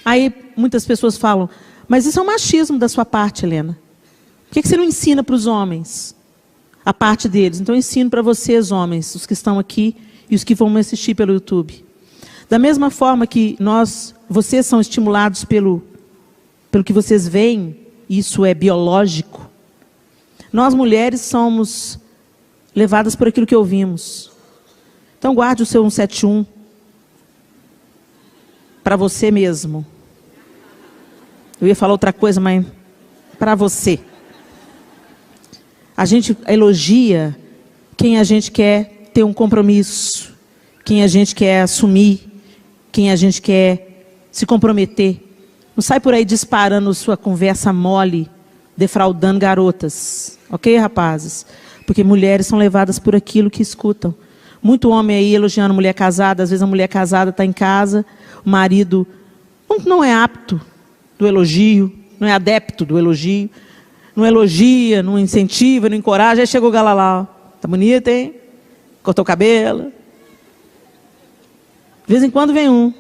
Aí muitas pessoas falam: mas isso é um machismo da sua parte, Helena. Por que você não ensina para os homens a parte deles? Então eu ensino para vocês, homens, os que estão aqui e os que vão me assistir pelo YouTube. Da mesma forma que vocês são estimulados pelo que vocês veem, isso é biológico. Nós mulheres somos levadas por aquilo que ouvimos. Então guarde o seu 171 para você mesmo. Eu ia falar outra coisa, mas para você. A gente elogia quem a gente quer ter um compromisso, quem a gente quer assumir, quem a gente quer se comprometer. Não sai por aí disparando sua conversa mole, defraudando garotas. Ok, rapazes? Porque mulheres são levadas por aquilo que escutam. Muito homem aí elogiando mulher casada. Às vezes a mulher casada está em casa, o marido não é apto do elogio, não é adepto do elogio, não elogia, não incentiva, não encoraja. Aí chegou o gala lá: tá bonita, hein? Cortou o cabelo. De vez em quando vem um: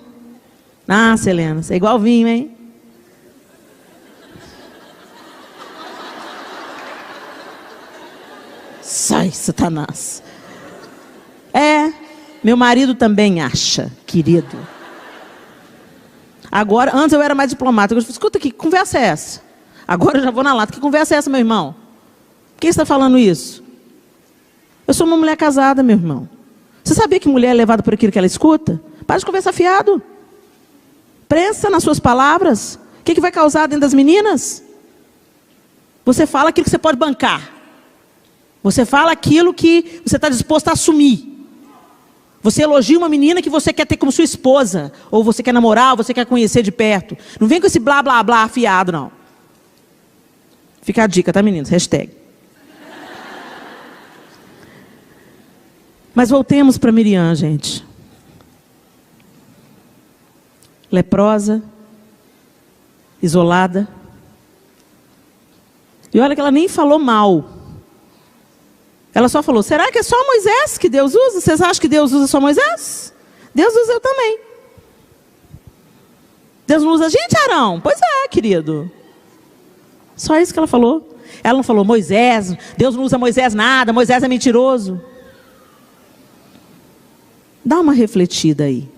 nossa, Helena, você é igual vinho, hein? Sai, Satanás. Meu marido também acha, querido. Agora, antes eu era mais diplomata. Eu falei: escuta aqui, que conversa é essa? Agora eu já vou na lata. Que conversa é essa, meu irmão? Por que você está falando isso? Eu sou uma mulher casada, meu irmão. Você sabia que mulher é levada por aquilo que ela escuta? Para de conversar fiado. Pensa nas suas palavras. O que vai causar dentro das meninas? Você fala aquilo que você pode bancar. Você fala aquilo que você está disposto a assumir. Você elogia uma menina que você quer ter como sua esposa, ou você quer namorar, ou você quer conhecer de perto. Não vem com esse blá, blá, blá afiado, não. Fica a dica, tá, meninos? Hashtag. Mas voltemos para Miriam, gente. Leprosa, isolada. E olha que ela nem falou mal. Ela só falou: será que é só Moisés que Deus usa? Vocês acham que Deus usa só Moisés? Deus usa eu também. Deus não usa a gente, Arão? Pois é, querido. Só isso que ela falou. Ela não falou: Moisés, Deus não usa Moisés nada, Moisés é mentiroso. Dá uma refletida aí.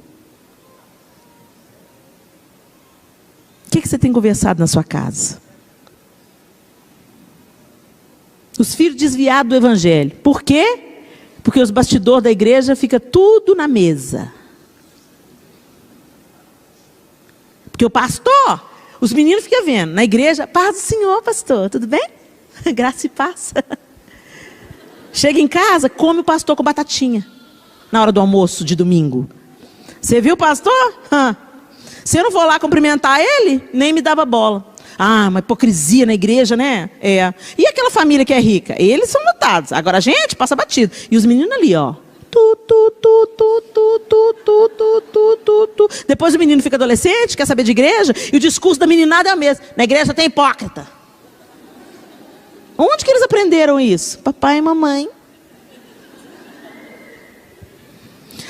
O que você tem conversado na sua casa? Os filhos desviados do evangelho. Por quê? Porque os bastidores da igreja fica tudo na mesa. Porque o pastor Os meninos ficam vendo. Na igreja, paz do Senhor, pastor, tudo bem? Graça e paz. Chega em casa, come o pastor com batatinha. Na hora do almoço de domingo. Você viu o pastor? Se eu não for lá cumprimentar ele, nem me dava bola. Ah, uma hipocrisia na igreja, né? É. E aquela família que é rica? Eles são notados. Agora a gente passa batido. E os meninos ali, ó. Depois o menino fica adolescente, quer saber de igreja, e o discurso da meninada é o mesmo. Na igreja tem hipócrita. Onde que eles aprenderam isso? Papai e mamãe.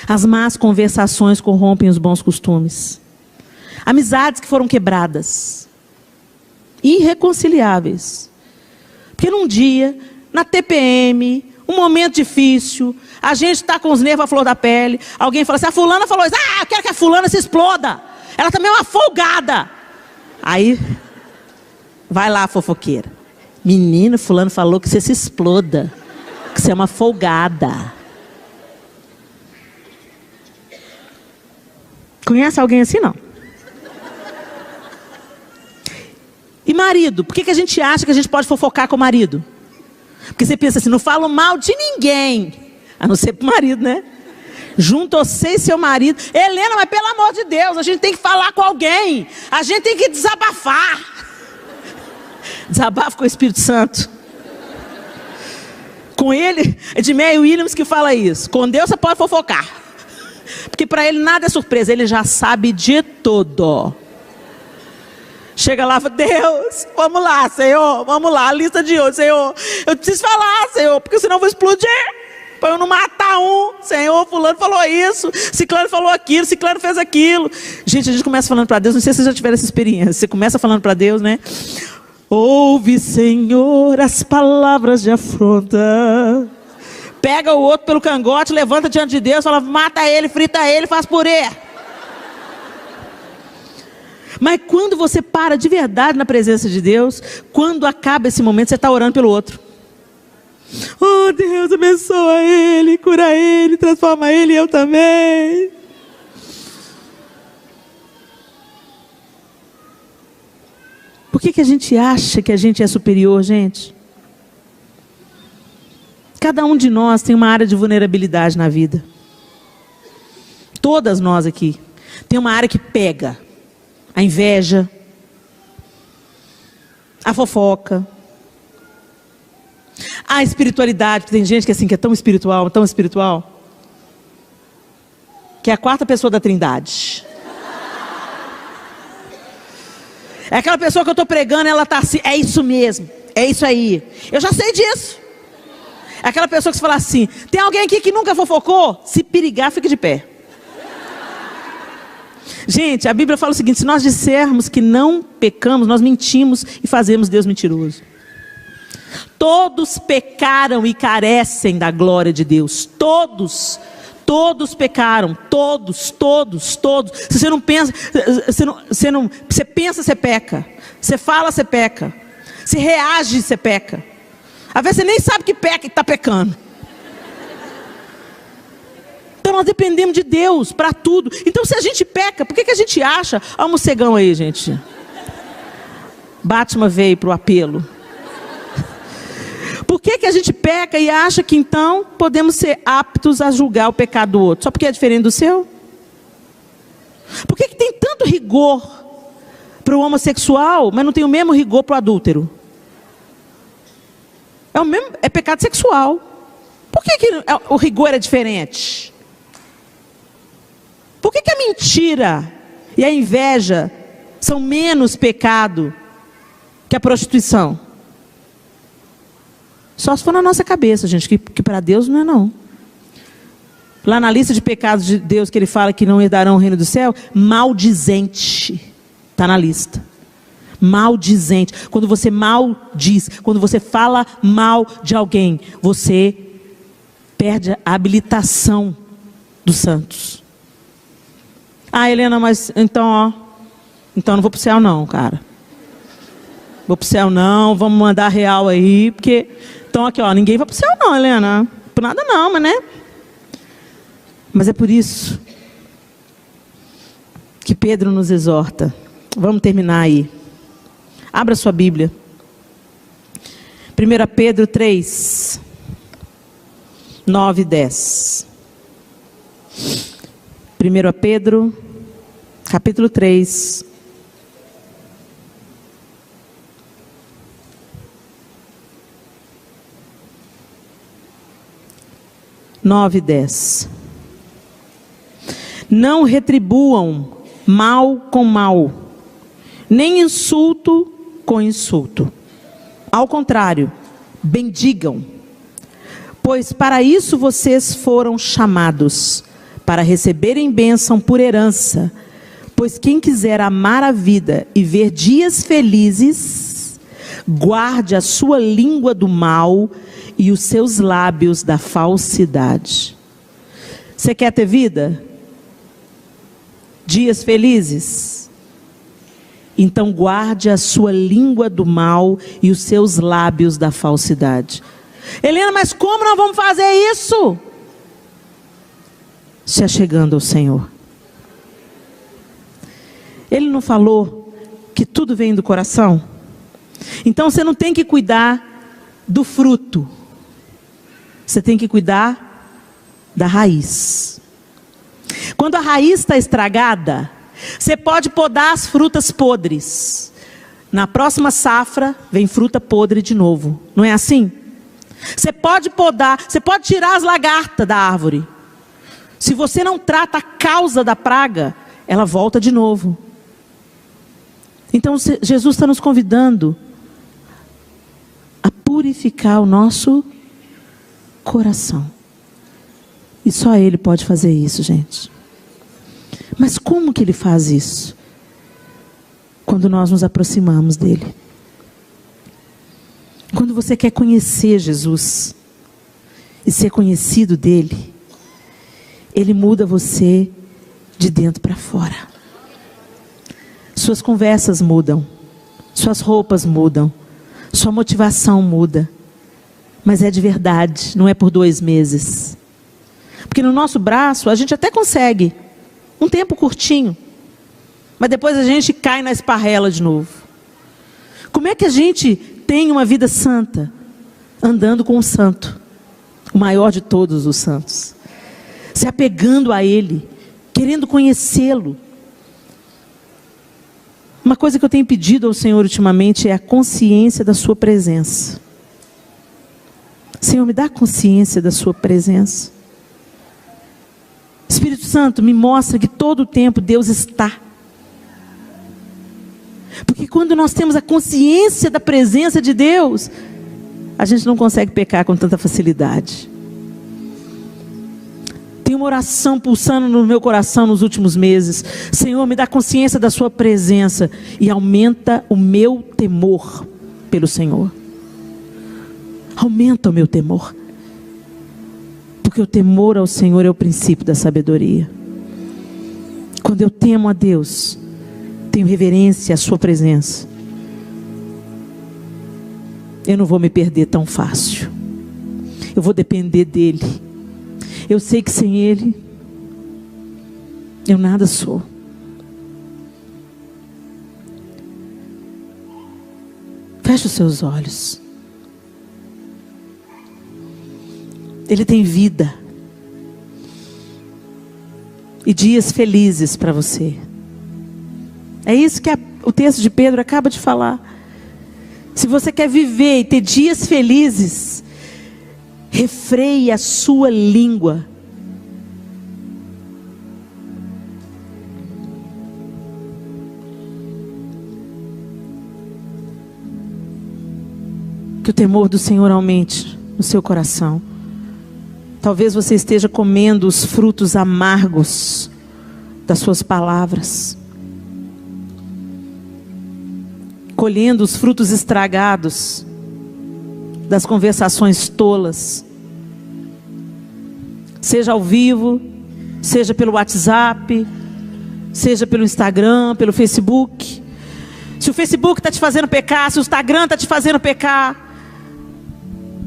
As más conversações corrompem os bons costumes. Amizades que foram quebradas. Irreconciliáveis. Porque num dia, na TPM, um momento difícil, a gente está com os nervos à flor da pele, alguém fala assim, a fulana falou isso, eu quero que a fulana se exploda. Ela também é uma folgada. Aí, vai lá, fofoqueira. Menino, fulano falou que você se exploda, que você é uma folgada. Conhece alguém assim, não? E marido, por que a gente acha que a gente pode fofocar com o marido? Porque você pensa assim, não falo mal de ninguém, a não ser pro marido, né? Junto você e seu marido. Helena, mas pelo amor de Deus, a gente tem que falar com alguém. A gente tem que desabafar. Desabafo com o Espírito Santo. Com ele, Edmeia Williams que fala isso. Com Deus você pode fofocar. Porque para ele nada é surpresa, ele já sabe de tudo. Chega lá e fala, Deus, vamos lá, Senhor, vamos lá, a lista de hoje, Senhor. Eu preciso falar, Senhor, porque senão eu vou explodir. Para eu não matar um. Senhor, fulano falou isso, ciclano falou aquilo, ciclano fez aquilo. Gente, a gente começa falando para Deus, não sei se vocês já tiveram essa experiência. Você começa falando para Deus, né? Ouve, Senhor, as palavras de afronta. Pega o outro pelo cangote, levanta diante de Deus, fala, mata ele, frita ele, faz purê. Mas quando você para de verdade na presença de Deus, quando acaba esse momento, você está orando pelo outro. Oh Deus, abençoa ele, cura ele, transforma ele e eu também. Por que a gente acha que a gente é superior, gente? Cada um de nós tem uma área de vulnerabilidade na vida. Todas nós aqui. Tem uma área que pega. A inveja, a fofoca, a espiritualidade, porque tem gente que, assim, que é tão espiritual, que é a quarta pessoa da Trindade. É aquela pessoa que eu estou pregando, ela está assim, é isso mesmo, é isso aí. Eu já sei disso. É aquela pessoa que você fala assim, tem alguém aqui que nunca fofocou? Se perigar, fique de pé. Gente, a Bíblia fala o seguinte, se nós dissermos que não pecamos, nós mentimos e fazemos Deus mentiroso. Todos pecaram e carecem da glória de Deus. Todos pecaram. Todos. Se você não pensa, você pensa, você peca. Você fala, você peca. Você reage, você peca. Às vezes você nem sabe que peca e está pecando. Então nós dependemos de Deus para tudo. Então se a gente peca, por que a gente acha... Olha o morcegão aí, gente. Batman veio para o apelo. Por que a gente peca e acha que então podemos ser aptos a julgar o pecado do outro? Só porque é diferente do seu? Por que tem tanto rigor para o homossexual, mas não tem o mesmo rigor para o adúltero? É pecado sexual. Por que o rigor é diferente? Por que a mentira e a inveja são menos pecado que a prostituição? Só se for na nossa cabeça, gente, que para Deus não é não. Lá na lista de pecados de Deus que ele fala que não herdarão o reino do céu, maldizente, está na lista. Maldizente, quando você maldiz, quando você fala mal de alguém, você perde a habilitação dos santos. Ah, Helena, mas então não vou para o céu não, cara. Vou para o céu não, vamos mandar real aí, porque... Então aqui, ninguém vai para o céu não, Helena. Por nada não, mas né? Mas é por isso que Pedro nos exorta. Vamos terminar aí. Abra sua Bíblia. 1 Pedro 3, 9 e 10. 1 Pedro, capítulo 3. Nove e 10. Não retribuam mal com mal, nem insulto com insulto. Ao contrário, bendigam, pois para isso vocês foram chamados, para receberem bênção por herança. Pois quem quiser amar a vida e ver dias felizes, guarde a sua língua do mal e os seus lábios da falsidade. Você quer ter vida? Dias felizes? Então guarde a sua língua do mal e os seus lábios da falsidade. Helena, mas como nós vamos fazer isso? Se achegando ao Senhor. Ele não falou que tudo vem do coração? Então você não tem que cuidar do fruto. Você tem que cuidar da raiz. Quando a raiz está estragada, você pode podar as frutas podres. Na próxima safra, vem fruta podre de novo. Não é assim? Você pode podar, você pode tirar as lagartas da árvore. Se você não trata a causa da praga, ela volta de novo. Então Jesus está nos convidando a purificar o nosso coração. E só Ele pode fazer isso, gente. Mas como que Ele faz isso? Quando nós nos aproximamos dEle. Quando você quer conhecer Jesus e ser conhecido dEle, Ele muda você de dentro para fora. Suas conversas mudam, suas roupas mudam, sua motivação muda. Mas é de verdade, não é por 2 meses. Porque no nosso braço a gente até consegue um tempo curtinho, mas depois a gente cai na esparrela de novo. Como é que a gente tem uma vida santa? Andando com o santo, o maior de todos os santos, se apegando a Ele, querendo conhecê-lo. Uma coisa que eu tenho pedido ao Senhor ultimamente é a consciência da sua presença. Senhor, me dá consciência da sua presença. Espírito Santo, me mostra que todo o tempo Deus está. Porque quando nós temos a consciência da presença de Deus, a gente não consegue pecar com tanta facilidade. Tem uma oração pulsando no meu coração nos últimos meses. Senhor, me dá consciência da sua presença e aumenta o meu temor pelo Senhor. Aumenta o meu temor. Porque o temor ao Senhor é o princípio da sabedoria. Quando eu temo a Deus, tenho reverência à sua presença, eu não vou me perder tão fácil. Eu vou depender dEle. Eu sei que sem Ele, eu nada sou. Feche os seus olhos. Ele tem vida e dias felizes para você. É isso que o texto de Pedro acaba de falar. Se você quer viver e ter dias felizes, refreie a sua língua. Que o temor do Senhor aumente no seu coração. Talvez você esteja comendo os frutos amargos das suas palavras, colhendo os frutos estragados das conversações tolas, seja ao vivo, seja pelo WhatsApp, seja pelo Instagram, pelo Facebook. Se o Facebook está te fazendo pecar, se o Instagram está te fazendo pecar,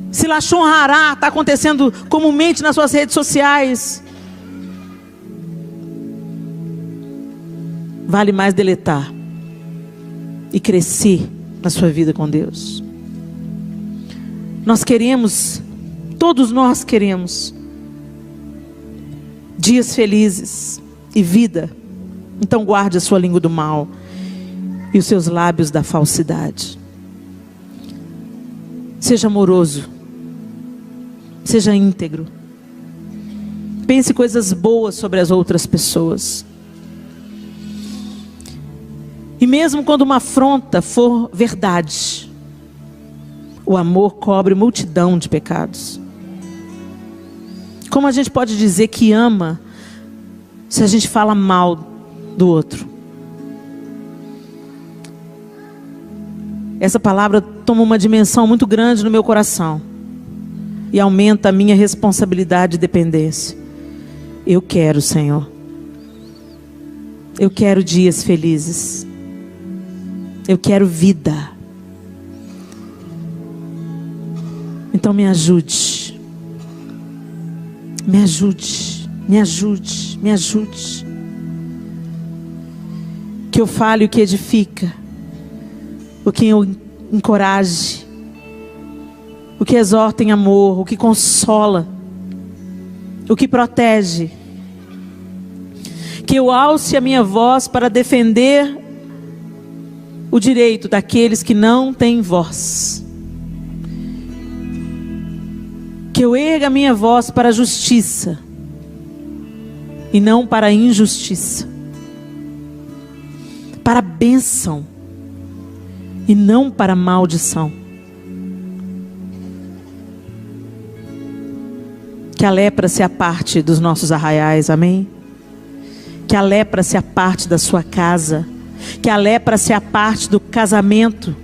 se Lashon Hará está acontecendo comumente nas suas redes sociais, vale mais deletar e crescer na sua vida com Deus. Nós queremos, todos nós queremos, dias felizes e vida. Então guarde a sua língua do mal e os seus lábios da falsidade. Seja amoroso, seja íntegro. Pense coisas boas sobre as outras pessoas. E mesmo quando uma afronta for verdade, o amor cobre multidão de pecados. Como a gente pode dizer que ama se a gente fala mal do outro? Essa palavra toma uma dimensão muito grande no meu coração e aumenta a minha responsabilidade e dependência. Eu quero, Senhor. Eu quero dias felizes. Eu quero vida. Então me ajude. Me ajude. Me ajude. Me ajude. Que eu fale o que edifica. O que eu encoraje. O que exorta em amor. O que consola. O que protege. Que eu alce a minha voz para defender o direito daqueles que não têm voz. Que eu erga a minha voz para a justiça e não para a injustiça. Para a bênção e não para a maldição. Que a lepra se aparte dos nossos arraiais, amém? Que a lepra se aparte da sua casa. Que a lepra se aparte do casamento.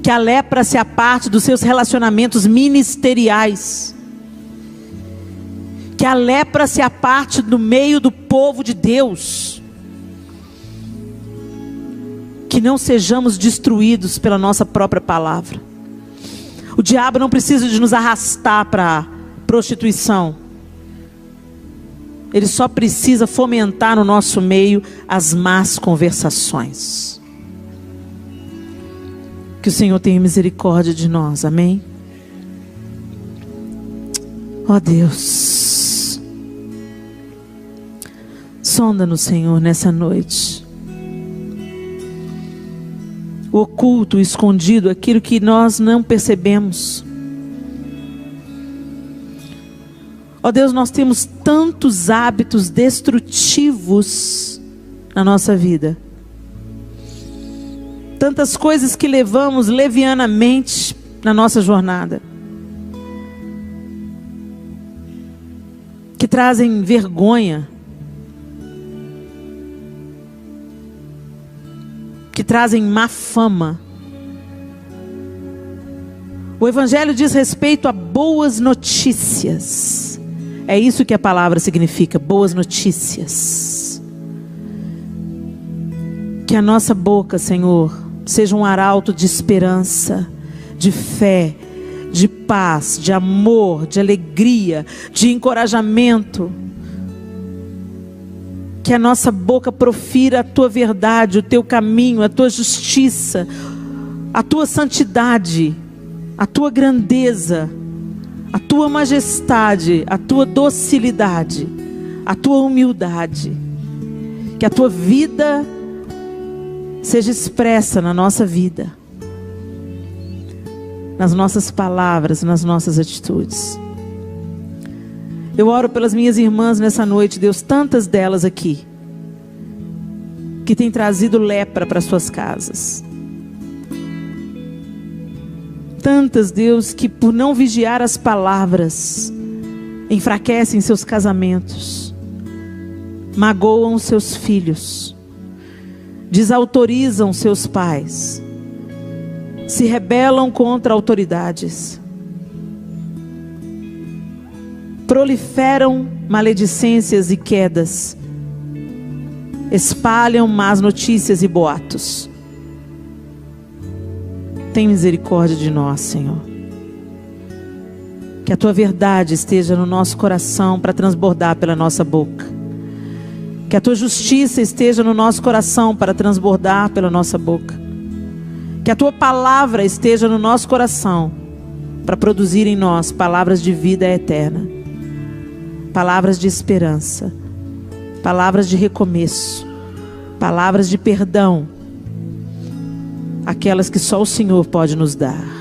Que a lepra se aparte dos seus relacionamentos ministeriais. Que a lepra se aparte do meio do povo de Deus. Que não sejamos destruídos pela nossa própria palavra. O diabo não precisa de nos arrastar para prostituição. Ele só precisa fomentar no nosso meio as más conversações. Que o Senhor tenha misericórdia de nós, amém? Ó Deus, sonda-nos, Senhor, nessa noite. O oculto, o escondido, aquilo que nós não percebemos. Ó Deus, nós temos tantos hábitos destrutivos na nossa vida. Tantas coisas que levamos levianamente na nossa jornada. Que trazem vergonha. Que trazem má fama. O Evangelho diz respeito a boas notícias. É isso que a palavra significa, boas notícias. Que a nossa boca, Senhor, seja um arauto de esperança, de fé, de paz, de amor, de alegria, de encorajamento. Que a nossa boca profira a tua verdade, o teu caminho, a tua justiça, a tua santidade, a tua grandeza, a tua majestade, a tua docilidade, a tua humildade. Que a tua vida seja expressa na nossa vida, nas nossas palavras, nas nossas atitudes. Eu oro pelas minhas irmãs nessa noite, Deus, tantas delas aqui, que têm trazido lepra para suas casas. Tantas, Deus, que por não vigiar as palavras, enfraquecem seus casamentos, magoam seus filhos, desautorizam seus pais, se rebelam contra autoridades, proliferam maledicências e quedas, espalham más notícias e boatos. Tem misericórdia de nós, Senhor. Que a tua verdade esteja no nosso coração para transbordar pela nossa boca. Que a tua justiça esteja no nosso coração para transbordar pela nossa boca. Que a tua palavra esteja no nosso coração, para produzir em nós palavras de vida eterna, palavras de esperança, palavras de recomeço, palavras de perdão, aquelas que só o Senhor pode nos dar.